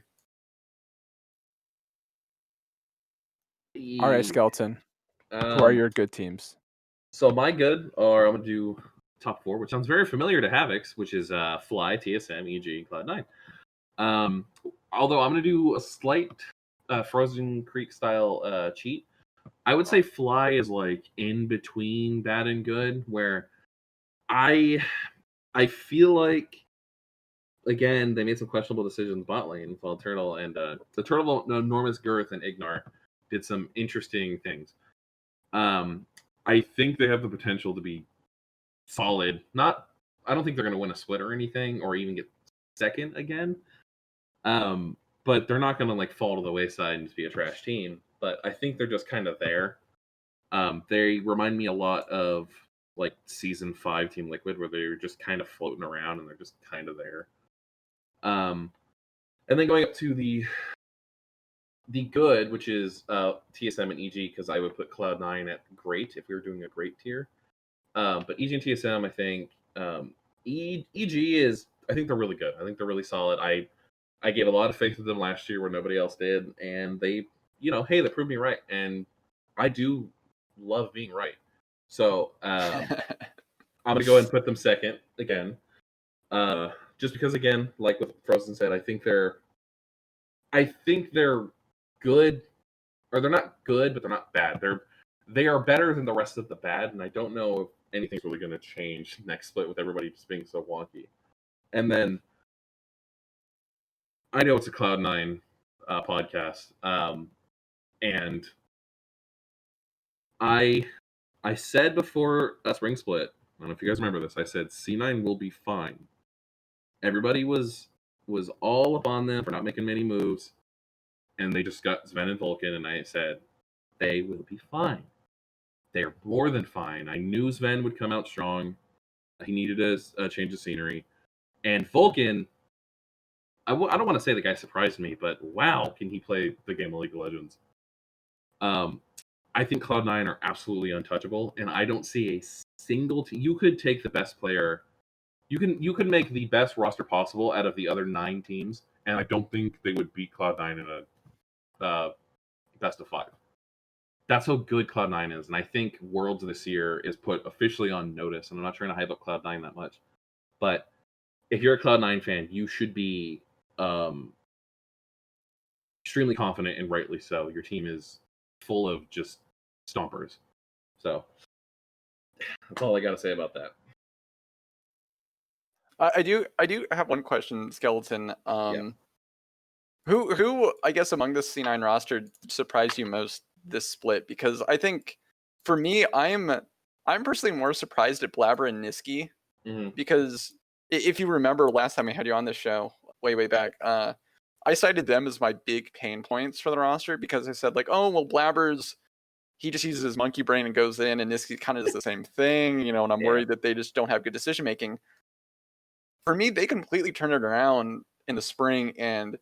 All right, Skeleton. Who are your good teams? So my good, or I'm gonna do top four, which sounds very familiar to Havoc's, which is Fly, TSM, EG, Cloud9. Although I'm gonna do a slight Frozen Creek style cheat. I would say Fly is like in between bad and good, where I feel like again they made some questionable decisions bot lane. While Turtle and the Turtle, Enormous Girth and Ignar did some interesting things. I think they have the potential to be solid. I don't think they're going to win a split or anything, or even get second again. But they're not going to like fall to the wayside and just be a trash team. But I think they're just kind of there. They remind me a lot of like season 5 Team Liquid, where they're just kind of floating around and they're just kind of there. And then going up to the good, which is TSM and EG, because I would put Cloud9 at great if we were doing a great tier. But EG and TSM, I think EG is. I think they're really good. I think they're really solid. I gave a lot of faith to them last year where nobody else did, and they hey, they proved me right, and I do love being right. So I'm gonna go ahead and put them second again, just because, again, like what Frozen said, I think they're good, or they're not good, but they're not bad. They are better than the rest of the bad, and I don't know if anything's really going to change next split with everybody just being so wonky. And then I know it's a Cloud9 podcast, and I said before spring split, I don't know if you guys remember this, I said C9 will be fine. Everybody was all up on them for not making many moves, and they just got Sven and Vulcan, and I said they will be fine. They're more than fine. I knew Sven would come out strong. He needed a change of scenery. And Vulcan, I don't want to say the guy surprised me, but wow, can he play the game of League of Legends? I think Cloud9 are absolutely untouchable, and I don't see a single team. You could take the best player. You could make the best roster possible out of the other 9 teams, and I don't think they would beat Cloud9 in a best of 5. That's how good Cloud9 is, and I think Worlds this year is put officially on notice. And I'm not trying to hype up Cloud9 that much, but if you're a Cloud9 fan, you should be extremely confident, and rightly so. Your team is full of just stompers. So that's all I got to say about that. I do have one question, Skeleton. Who I guess among the C9 roster surprised you most this split? Because I think for me, I'm personally more surprised at Blabber and Niski, because if you remember last time I had you on this show way back, I cited them as my big pain points for the roster, because I said, like, oh well, Blabber's, he just uses his monkey brain and goes in, and Niski kind of does the same thing, and I'm worried that they just don't have good decision making. For me, they completely turned it around in the spring, and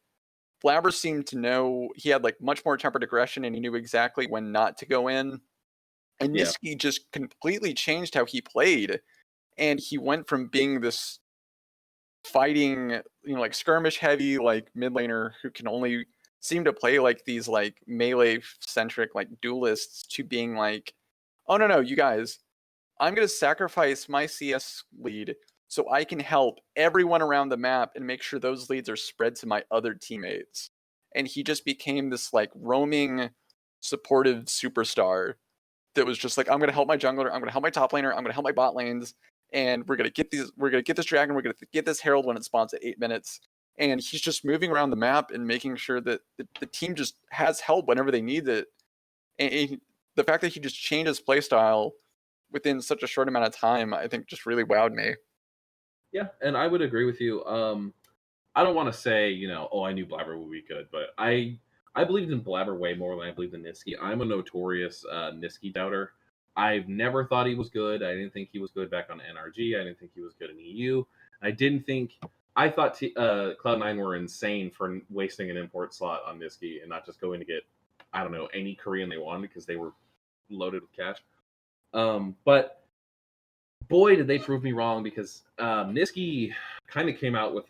Blabber seemed to know, he had like much more tempered aggression, and he knew exactly when not to go in. And Niski just completely changed how he played, and he went from being this fighting, like skirmish heavy, like mid laner who can only seem to play like these like melee centric like duelists, to being like, oh no, you guys, I'm going to sacrifice my CS lead so I can help everyone around the map and make sure those leads are spread to my other teammates. And he just became this like roaming supportive superstar that was just like, I'm going to help my jungler, I'm going to help my top laner, I'm going to help my bot lanes, and we're going to get this dragon, we're going to get this herald when it spawns at 8 minutes. And he's just moving around the map and making sure that the team just has help whenever they need it. And the fact that he just changed his playstyle within such a short amount of time, I think just really wowed me. Yeah, and I would agree with you. I don't want to say, oh, I knew Blabber would be good, but I believed in Blabber way more than I believed in Niski. I'm a notorious Niski doubter. I've never thought he was good. I didn't think he was good back on NRG. I didn't think he was good in EU. I thought Cloud9 were insane for wasting an import slot on Niski and not just going to get, I don't know, any Korean they wanted, because they were loaded with cash. But boy, did they prove me wrong, because Niski kind of came out with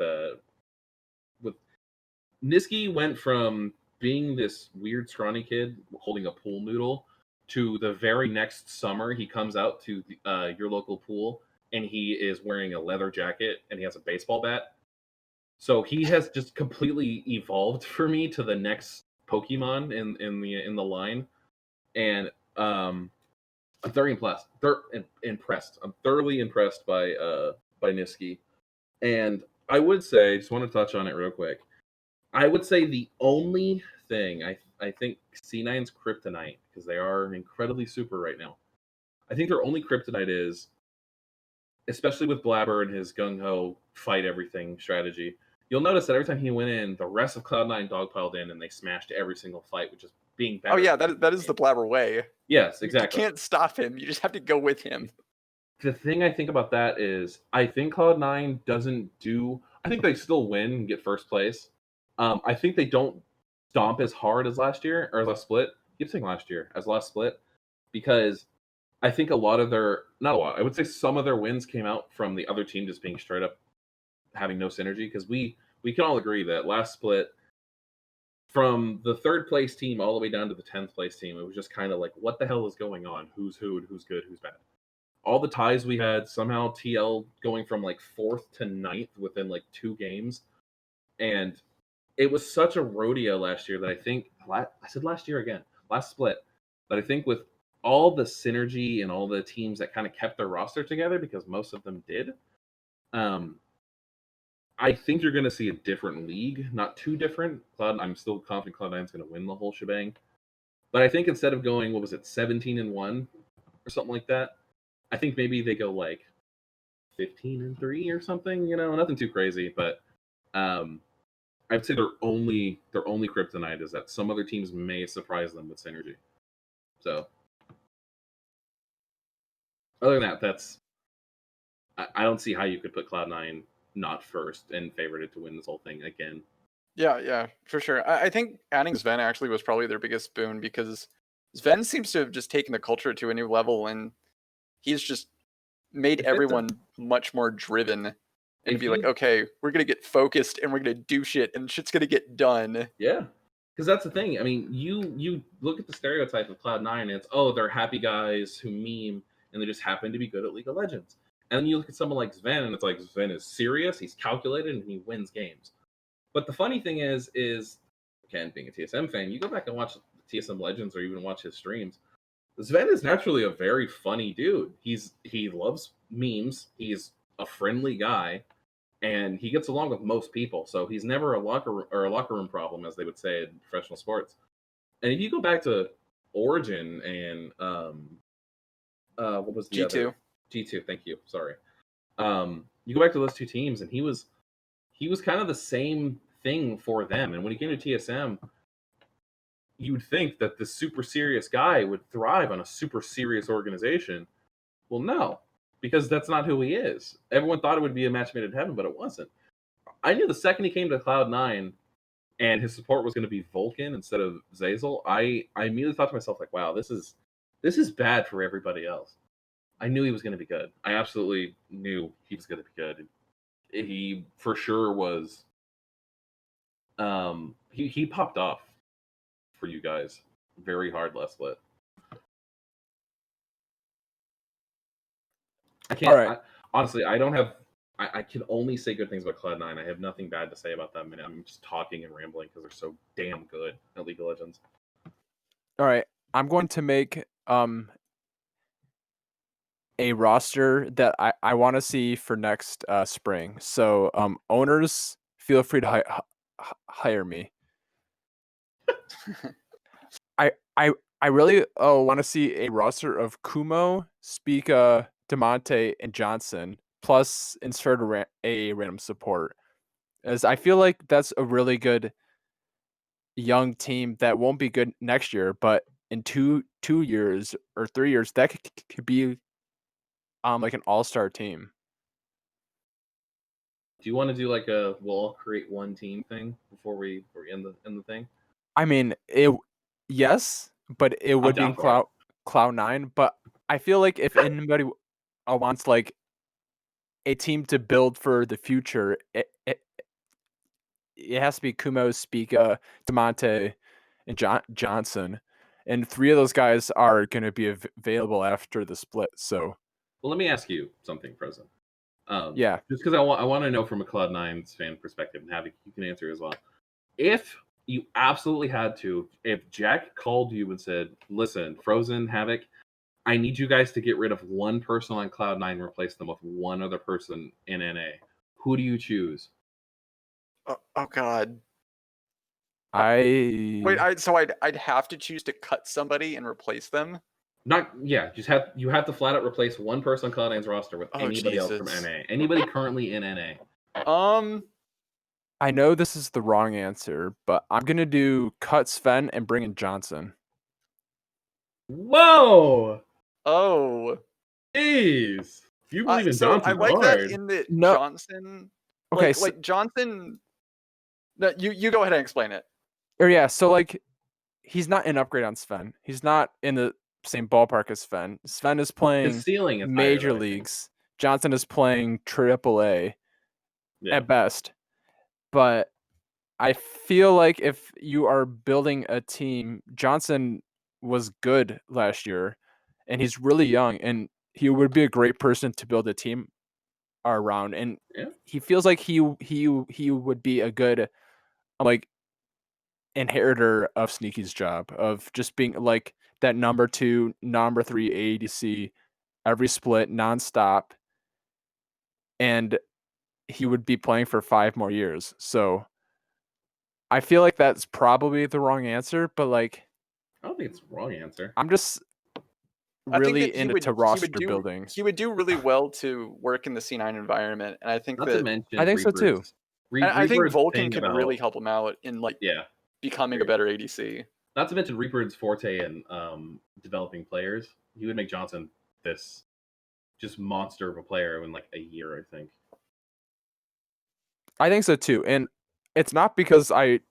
Niski went from being this weird scrawny kid holding a pool noodle to the very next summer he comes out to your local pool, and he is wearing a leather jacket and he has a baseball bat. So he has just completely evolved for me to the next Pokemon in the line, and I'm very impressed. I'm thoroughly impressed by Niski. And I would say, just want to touch on it real quick, I would say the only thing I think C9's kryptonite, because they are incredibly super right now, I think their only kryptonite is, especially with Blabber and his gung-ho fight everything strategy, you'll notice that every time he went in, the rest of Cloud9 dogpiled in and they smashed every single fight, which is being better. Oh yeah, that is the Blabber way. Yes, exactly. You can't stop him. You just have to go with him. The thing I think about that is, I think Cloud9 doesn't do... I think they still win and get first place. I think they don't stomp as hard as last year, or last split. Keep saying last year, as last split. Because I think a lot of their... Not a lot. I would say some of their wins came out from the other team just being straight up having no synergy. Because we can all agree that last split, from the third place team all the way down to the 10th place team, it was just kind of like, what the hell is going on? Who's who? Who's good? Who's bad? All the ties we had, somehow TL going from like 4th to 9th within like 2 games. And it was such a rodeo last year that I think, I said last year again, last split, but I think with all the synergy and all the teams that kind of kept their roster together, because most of them did, I think you're going to see a different league, not too different. I'm still confident Cloud9's going to win the whole shebang. But I think instead of going, 17-1 or something like that, I think maybe they go like 15-3 or something, nothing too crazy. But I'd say their only kryptonite is that some other teams may surprise them with synergy. So other than that, I don't see how you could put Cloud9 not first and favorited to win this whole thing again. Yeah, for sure. I think adding Sven actually was probably their biggest boon, because Sven seems to have just taken the culture to a new level, and he's just made everyone much more driven and be like, okay, we're going to get focused and we're going to do shit and shit's going to get done. Yeah. Because that's the thing. I mean, you look at the stereotype of Cloud9 and it's, they're happy guys who meme and they just happen to be good at League of Legends. And then you look at someone like Sven and it's like, Sven is serious, he's calculated, and he wins games. But the funny thing is again, being a TSM fan, you go back and watch TSM Legends or even watch his streams, Sven is naturally a very funny dude. He loves memes, he's a friendly guy, and he gets along with most people. So he's never a locker room problem, as they would say in professional sports. And if you go back to Origin and what was the G2? other? G2, thank you. Sorry. You go back to those two teams, and he was kind of the same thing for them. And when he came to TSM, you'd think that the super serious guy would thrive on a super serious organization. Well, no, because that's not who he is. Everyone thought it would be a match made in heaven, but it wasn't. I knew the second he came to Cloud9 and his support was going to be Vulcan instead of Zazel, I immediately thought to myself, like, wow, this is bad for everybody else. I knew he was going to be good. I absolutely knew he was going to be good. He for sure was. He popped off for you guys very hard last split. I can't. All right. Honestly, I don't have. I can only say good things about Cloud9. I have nothing bad to say about them, and I'm just talking and rambling because they're so damn good at League of Legends. All right, I'm going to make a roster that I want to see for next spring. So owners, feel free to hire me. I really want to see a roster of Kumo, Spica, Demonte, and Johnson, plus insert a random support, as I feel like that's a really good young team that won't be good next year, but in 2 years or 3 years that could be like an all-star team. Do you want to do like a we'll all create one team thing before we end the thing? I mean, yes, but it would be in Cloud9. But I feel like if anybody wants like a team to build for the future, it has to be Kumo, Spica, Demonte, and Johnson, and 3 of those guys are going to be available after the split. So, well, let me ask you something, President. Yeah, just because I want to know from a Cloud9's fan perspective, and Havoc, you can answer as well. If you absolutely had to, if Jack called you and said, "Listen, Frozen, Havoc, I need you guys to get rid of one person on Cloud9 and replace them with one other person in NA," who do you choose? Oh God. Wait, I'd have to choose to cut somebody and replace them? You have to flat out replace one person on Cloud9's roster with anybody else from NA. Anybody currently in NA. I know this is the wrong answer, but I'm gonna do cut Sven and bring in Johnson. Whoa! Oh. Jeez. You believe in Johnson I like hard. that in the No. Johnson. Okay, like Johnson. No, you go ahead and explain it. Or yeah, so like he's not an upgrade on Sven. He's not in the same ballpark as Sven. Sven is playing His ceiling is major leagues. Johnson is playing AAA at best. But I feel like if you are building a team, Johnson was good last year, and he's really young, and he would be a great person to build a team around. And Yeah. he feels like he would be a good like inheritor of Sneaky's job of just being like that number 2, number 3 ADC every split nonstop, and he would be playing for 5 more years. So I feel like that's probably the wrong answer, but like I don't think it's the wrong answer. I'm just I think really that he into would roster building. he would do really well to work in the C9 environment, and I think Not to that mention, I think so too. I think Reaper's Vulcan thing could about, really help him out in like yeah. becoming a better ADC. Not to mention Reaper's forte in developing players. He would make Johnson this just monster of a player in like a year, I think. I think so too. And it's not because I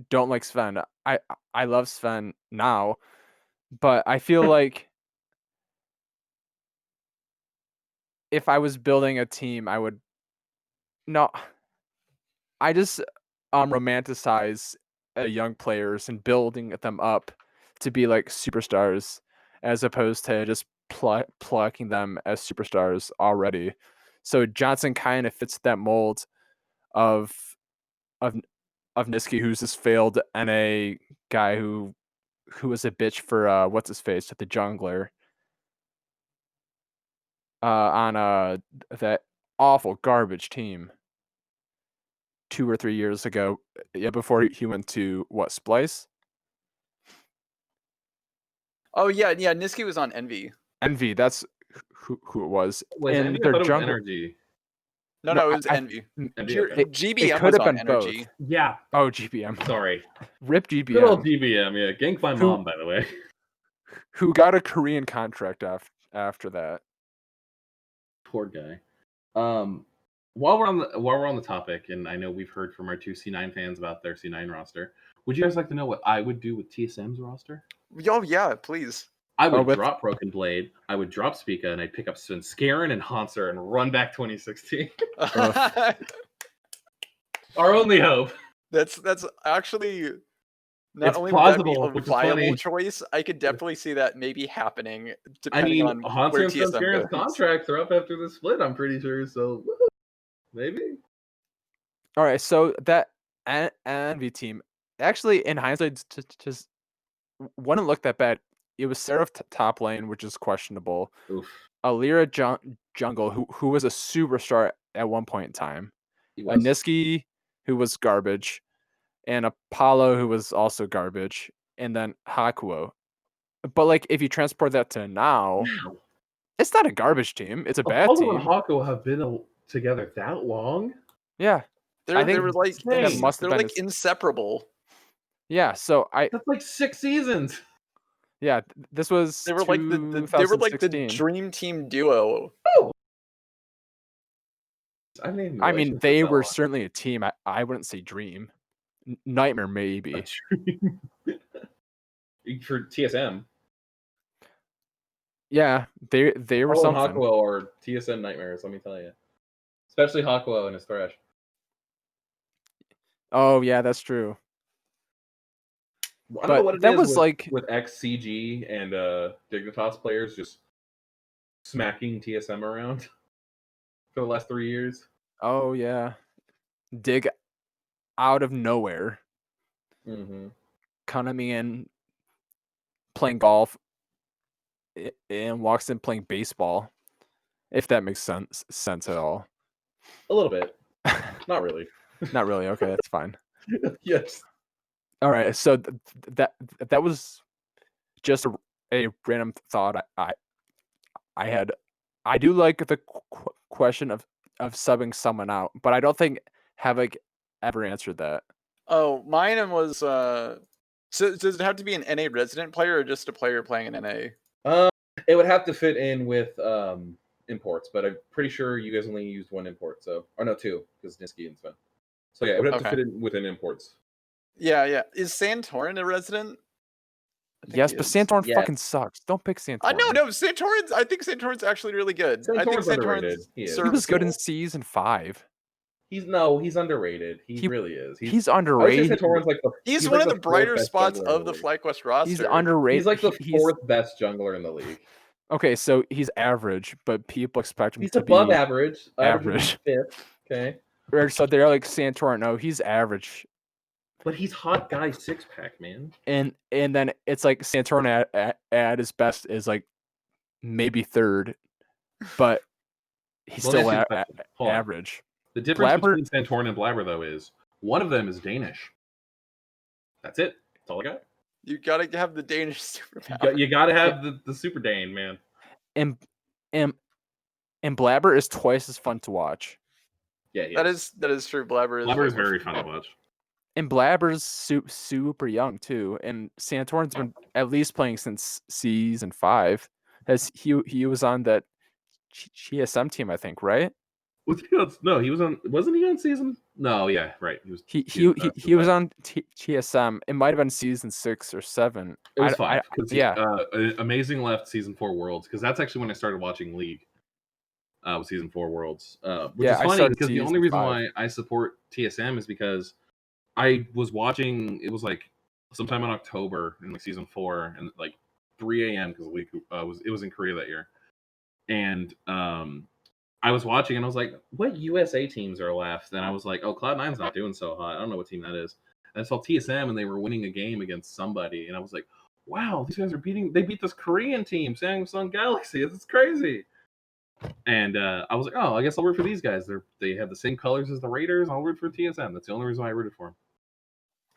don't like Sven. I love Sven now, but I feel like if I was building a team, I would no. I just romanticize young players and building them up to be like superstars, as opposed to just plucking them as superstars already. So Johnson kind of fits that mold of of of Niski, who's this failed NA guy who was a bitch for what's his face at the jungler on that awful garbage team 2 or 3 years ago. Yeah, before he went to what, Splice? Oh yeah, Niski was on Envy. Envy, that's who it was. Was And Envy? I their thought it was jungle. Energy. No, No, it was I- Envy. Envy, okay. It GBM could was have on been Energy. both. Yeah. Oh, GBM. Sorry. Rip Good old GBM, GBM, yeah. Gank my Who- mom, by the way. who got a Korean contract after that. Poor guy. While we're on the topic, and I know we've heard from our 2 C9 fans about their C9 roster, would you guys like to know what I would do with TSM's roster? Oh yeah, please. I would with- drop Broken Blade, I would drop Spica, and I'd pick up Svenskeren and Hanser and run back 2016. Our only hope. That's actually not It's only would that be plausible, a which is viable funny. choice, I could definitely see that maybe happening I depending mean, on Hanser where and TSM Svenskeren's goes. contracts are up after the split, I'm pretty sure, so maybe. All right, so that Envy team, actually, in hindsight, just wouldn't look that bad. It was Seraph top lane, which is questionable. Oof. Alira jungle, who was a superstar at one point in time. He A was. Niski, who was garbage, and Apollo, who was also garbage, and then Hakuo. But like, if you transport that to now, Wow. it's not a garbage team. It's a bad Apollo team. and Hako have been together that long? Yeah, They I think were like that must have they're been like inseparable. yeah. So That's like 6 seasons. yeah, this was They were like they were like the 2016. dream team duo. I mean, I mean, they relationships were are certainly a team. I wouldn't say dream. Nightmare maybe. for TSM. Yeah, they were Apollo and something. Hakuo are TSM nightmares, let me tell you. Especially Hakuo and his Thresh. Oh yeah, that's true. I don't know what it that is was with, like with ex-CG and Dignitas players just smacking TSM around for the last 3 years. oh yeah, Dig out of nowhere, Mm-hmm. coming in, playing golf, and walks in playing baseball. If that makes sense at all. A little bit. Not really. Not really. Okay, that's fine. Yes. All right, so that was just a random thought I had. I do like the question of subbing someone out, but I don't think Havoc ever answered that. Oh, mine was so does it have to be an NA resident player or just a player playing an NA? It would have to fit in with imports, but I'm pretty sure you guys only used 1 import, so or no 2, because Niski and Sven. So yeah, it would have to fit in within imports. Yeah. Is Santorin a resident? Yes, but Santorin Yes. fucking sucks. Don't pick Santorin. No, Santorin's. I think Santorin's actually really good. I think Santorin's underrated. Santorin's He is. He was good in serviceable. season 5. He's underrated. He really is. He's I would say underrated. Santorin's like He's one like of the brighter spots of the FlyQuest roster. He's underrated. He's like the fourth best jungler in the league. Okay, so he's average, but people expect him He's to above be average. Average fifth. Okay. So they're like Santorin. No, he's average. But he's hot guy 6-pack, man. And then it's like Santorin at his best is like maybe third, but he's still average. The difference between Santorin and Blabber, though, is one of them is Danish. That's it. That's all I got. You gotta have the Danish superpower. You gotta have the Super Dane, man. And Blabber is twice as fun to watch. Yeah, that is true. Blabber is very fun to watch. And Blabber's super young too, and Santorin's been at least playing since season 5. He was on that GSM team, I think, right? No, he was on. Wasn't he on season? No, yeah, right. He was on GSM. It might have been season 6 or 7. It was 5. Amazing left season 4 Worlds, because that's actually when I started watching League. With season 4 Worlds, which is funny because the only reason why I support TSM is because I was watching. It was like sometime in October in like season 4 and like 3 a.m. because the week it was in Korea that year, and I was watching and I was like, what USA teams are left? And I was like, oh, Cloud9's not doing so hot. I don't know what team that is. And I saw TSM and they were winning a game against somebody, and I was like, wow, these guys are they beat this Korean team, Samsung Galaxy. This is crazy. And I was like, oh, I guess I'll root for these guys. They have the same colors as the Raiders. I'll root for TSM. That's the only reason why I rooted for them.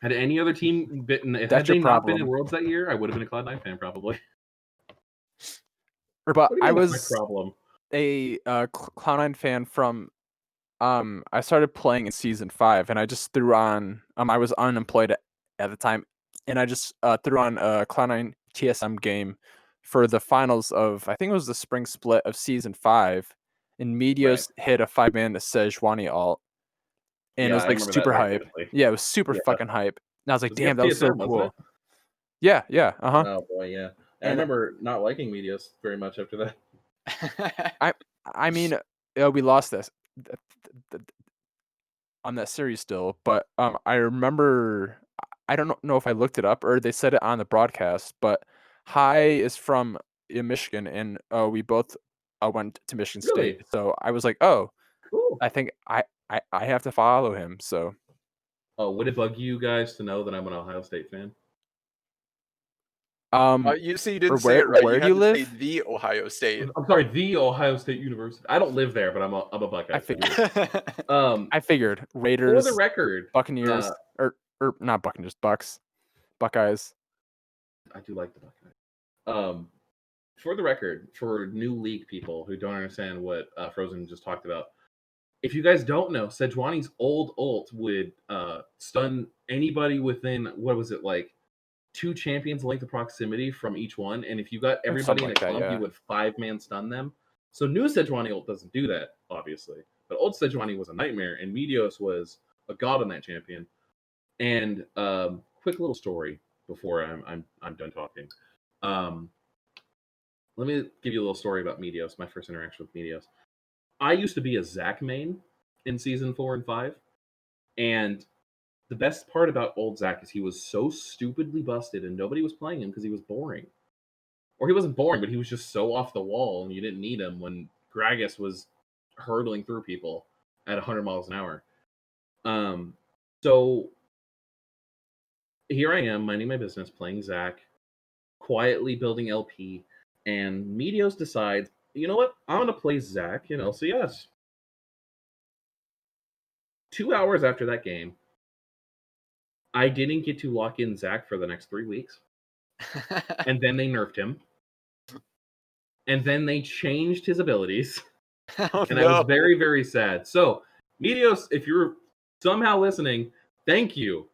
Had any other team been, if had they not been in Worlds that year, I would have been a Cloud9 fan probably. But I was a Cloud9 fan from I started playing in season 5, and I just threw on I was unemployed at the time, and I just threw on a Cloud9 TSM game for the finals of, I think it was the spring split of season 5, and Medios hit a 5-man Sejuani ult, and it was like super hype. Yeah, it was super fucking hype. And I was like, damn, that was so cool. Yeah, uh-huh. Oh boy, yeah. I remember not liking Medios very much after that. I mean, we lost this on that series still, but I remember, I don't know if I looked it up or they said it on the broadcast, but Hai is from Michigan, and we both went to Michigan State. So I was like, oh, cool. I think I have to follow him. So, would it bug you guys to know that I'm an Ohio State fan? You see, you didn't say it right. Where do you live? Say the Ohio State. I'm sorry, the Ohio State University. I don't live there, but I'm a Buckeye. I figured Raiders. For the record, Buccaneers, or not Buccaneers, Buckeyes. I do like the Buckeyes. For the record, for new league people who don't understand what Frozen just talked about, if you guys don't know, Sejuani's old ult would stun anybody within, what was it, like 2 champions length of proximity from each one, and if you got everybody in a clump, you would 5-man stun them. So new Sejuani ult doesn't do that, obviously, but old Sejuani was a nightmare, and Medios was a god on that champion. And quick little story before I'm done talking. Let me give you a little story about Medios, my first interaction with Medios. I used to be a Zac main in season 4 and 5, and the best part about old Zac is he was so stupidly busted and nobody was playing him because he was boring. Or he wasn't boring, but he was just so off the wall and you didn't need him when Gragas was hurtling through people at 100 miles an hour. So here I am, minding my business, playing Zac, quietly building LP, and Medios decides, you know what? I'm going to play Zac in LCS. 2 hours after that game, I didn't get to lock in Zac for the next 3 weeks. And then they nerfed him. And then they changed his abilities. I was very, very sad. So, Medios, if you're somehow listening, thank you.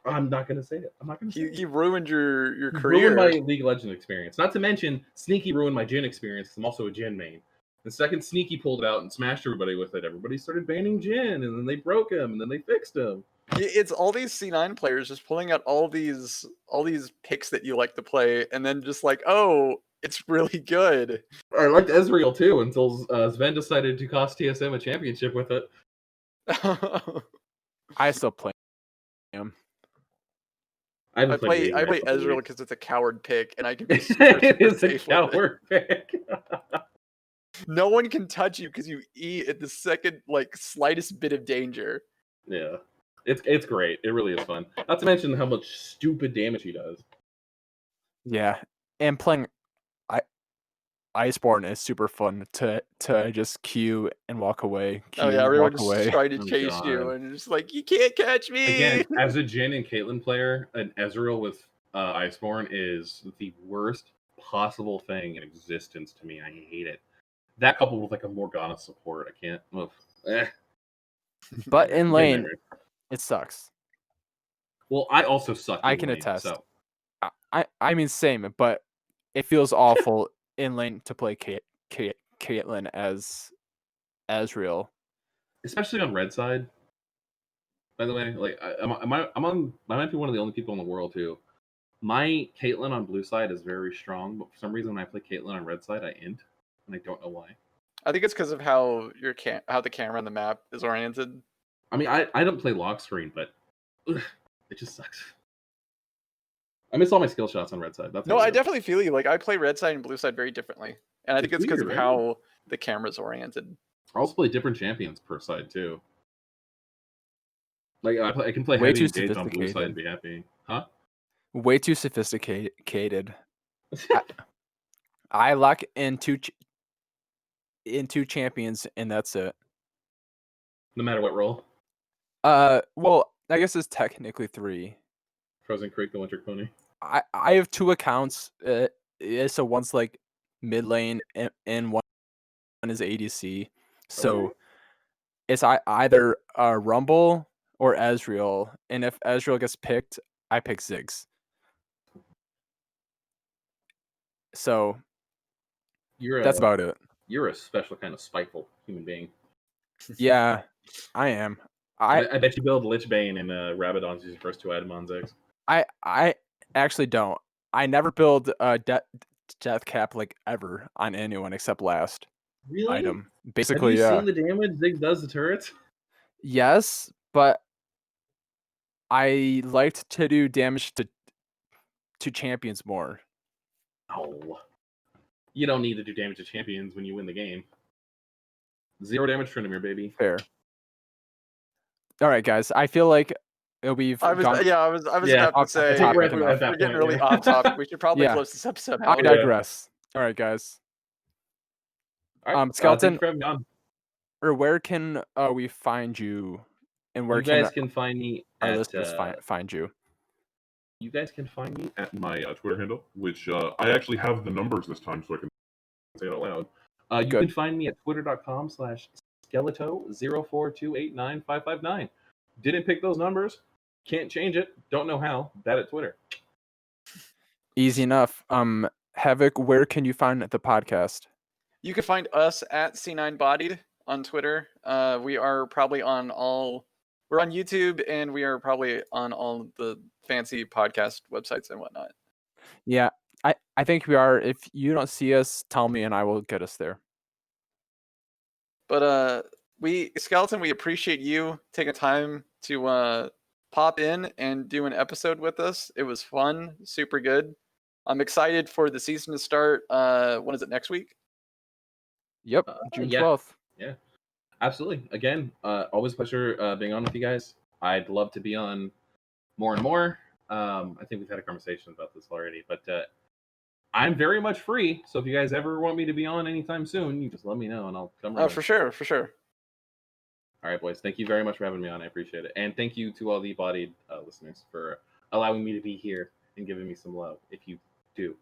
I'm not going to say it. I'm not going to say it. You ruined your career. Ruined my League of Legends experience. Not to mention, Sneaky ruined my Jhin experience because I'm also a Jhin main. The second Sneaky pulled it out and smashed everybody with it, everybody started banning Jhin, and then they broke him, and then they fixed him. It's all these C9 players just pulling out all these picks that you like to play, and then just like, oh, It's really good. I liked Ezreal too until Sven decided to cost TSM a championship with it. I still play him. I play Ezreal because it's a coward pick, and I can be super, It super is a safe with it. coward pick. No one can touch you because you eat at the second, slightest bit of danger. Yeah, it's great. It really is fun. Not to mention how much stupid damage he does. Yeah, and playing Iceborne is super fun to just queue and walk away. Oh yeah, Walk everyone's away. trying to Oh, chase you, God. and it's like, you can't catch me. Again, as a Jhin and Caitlyn player, an Ezreal with Iceborne is the worst possible thing in existence to me. I hate it. That coupled with like a Morgana support, I can't. But in lane, Nightmare. it sucks. Well, I also suck. I in can lane, attest. So. I mean, same, but it feels awful in lane to play Caitlyn as Ezreal. Especially on red side. By the way, like I might be one of the only people in the world who my Caitlyn on blue side is very strong, but for some reason when I play Caitlyn on red side, I int, and I don't know why. I think it's because of how the camera on the map is oriented. I mean, I don't play lock screen, but it just sucks. I miss all my skill shots on red side. That's No, I definitely feel you. Like, I play red side and blue side very differently, and I think it's because of weird, right? how the camera's oriented. I also play different champions per side too. Like I can play Way heavy too engage on blue side sophisticated. and be happy, huh? Way too sophisticated. I lock in two champions, and that's it. No matter what role. Well, I guess it's technically 3. Frozen Creek, the Winter Pony. I have 2 accounts. So one's like mid lane, and one is ADC. So Okay. it's either Rumble or Ezreal, and if Ezreal gets picked, I pick Ziggs. So that's about it. You're a special kind of spiteful human being. Yeah, I am. I bet you build Lich Bane and Rabadon's your first 2 items on Ziggs. I actually don't. I never build death cap like ever on anyone except last Really? item. Basically, Have you seen the damage Ziggs does to turrets? Yes, but I liked to do damage to champions more. Oh. You don't need to do damage to champions when you win the game. 0 damage Tryndamere, baby. Fair. All right, guys. I feel like we've I was about to say, we're getting really off topic. We should probably Yeah. close this episode I out. digress. All right, guys. All right, Skeleton, thank you for having me on. or where can we find you, and where You guys can find me our at listeners find you? You guys can find me at my Twitter handle, which I actually have the numbers this time, so I can say it out loud. You can find me at twitter.com/Skeleto04289559. Didn't pick those numbers. Can't change it. Don't know how. Bad at Twitter. Easy enough. Havoc, where can you find the podcast? You can find us at C9 Bodied on Twitter. We are probably we're on YouTube, and we are probably on all the fancy podcast websites and whatnot. Yeah, I think we are. If you don't see us, tell me, and I will get us there. But Skeleton, we appreciate you taking time to pop in and do an episode with us. It was fun, super good. I'm excited for the season to start. When is it, next week? Yep, June 12th. Yeah, absolutely. Again, always a pleasure being on with you guys. I'd love to be on more and more. I think we've had a conversation about this already, but I'm very much free. So if you guys ever want me to be on anytime soon, you just let me know and I'll come. Oh, for sure. All right, boys. Thank you very much for having me on. I appreciate it. And thank you to all the Bodied listeners for allowing me to be here and giving me some love, if you do.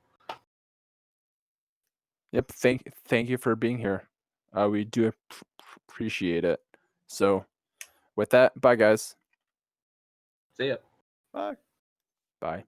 Yep. Thank you for being here. We do appreciate it. So with that, bye, guys. See ya. Bye. Bye.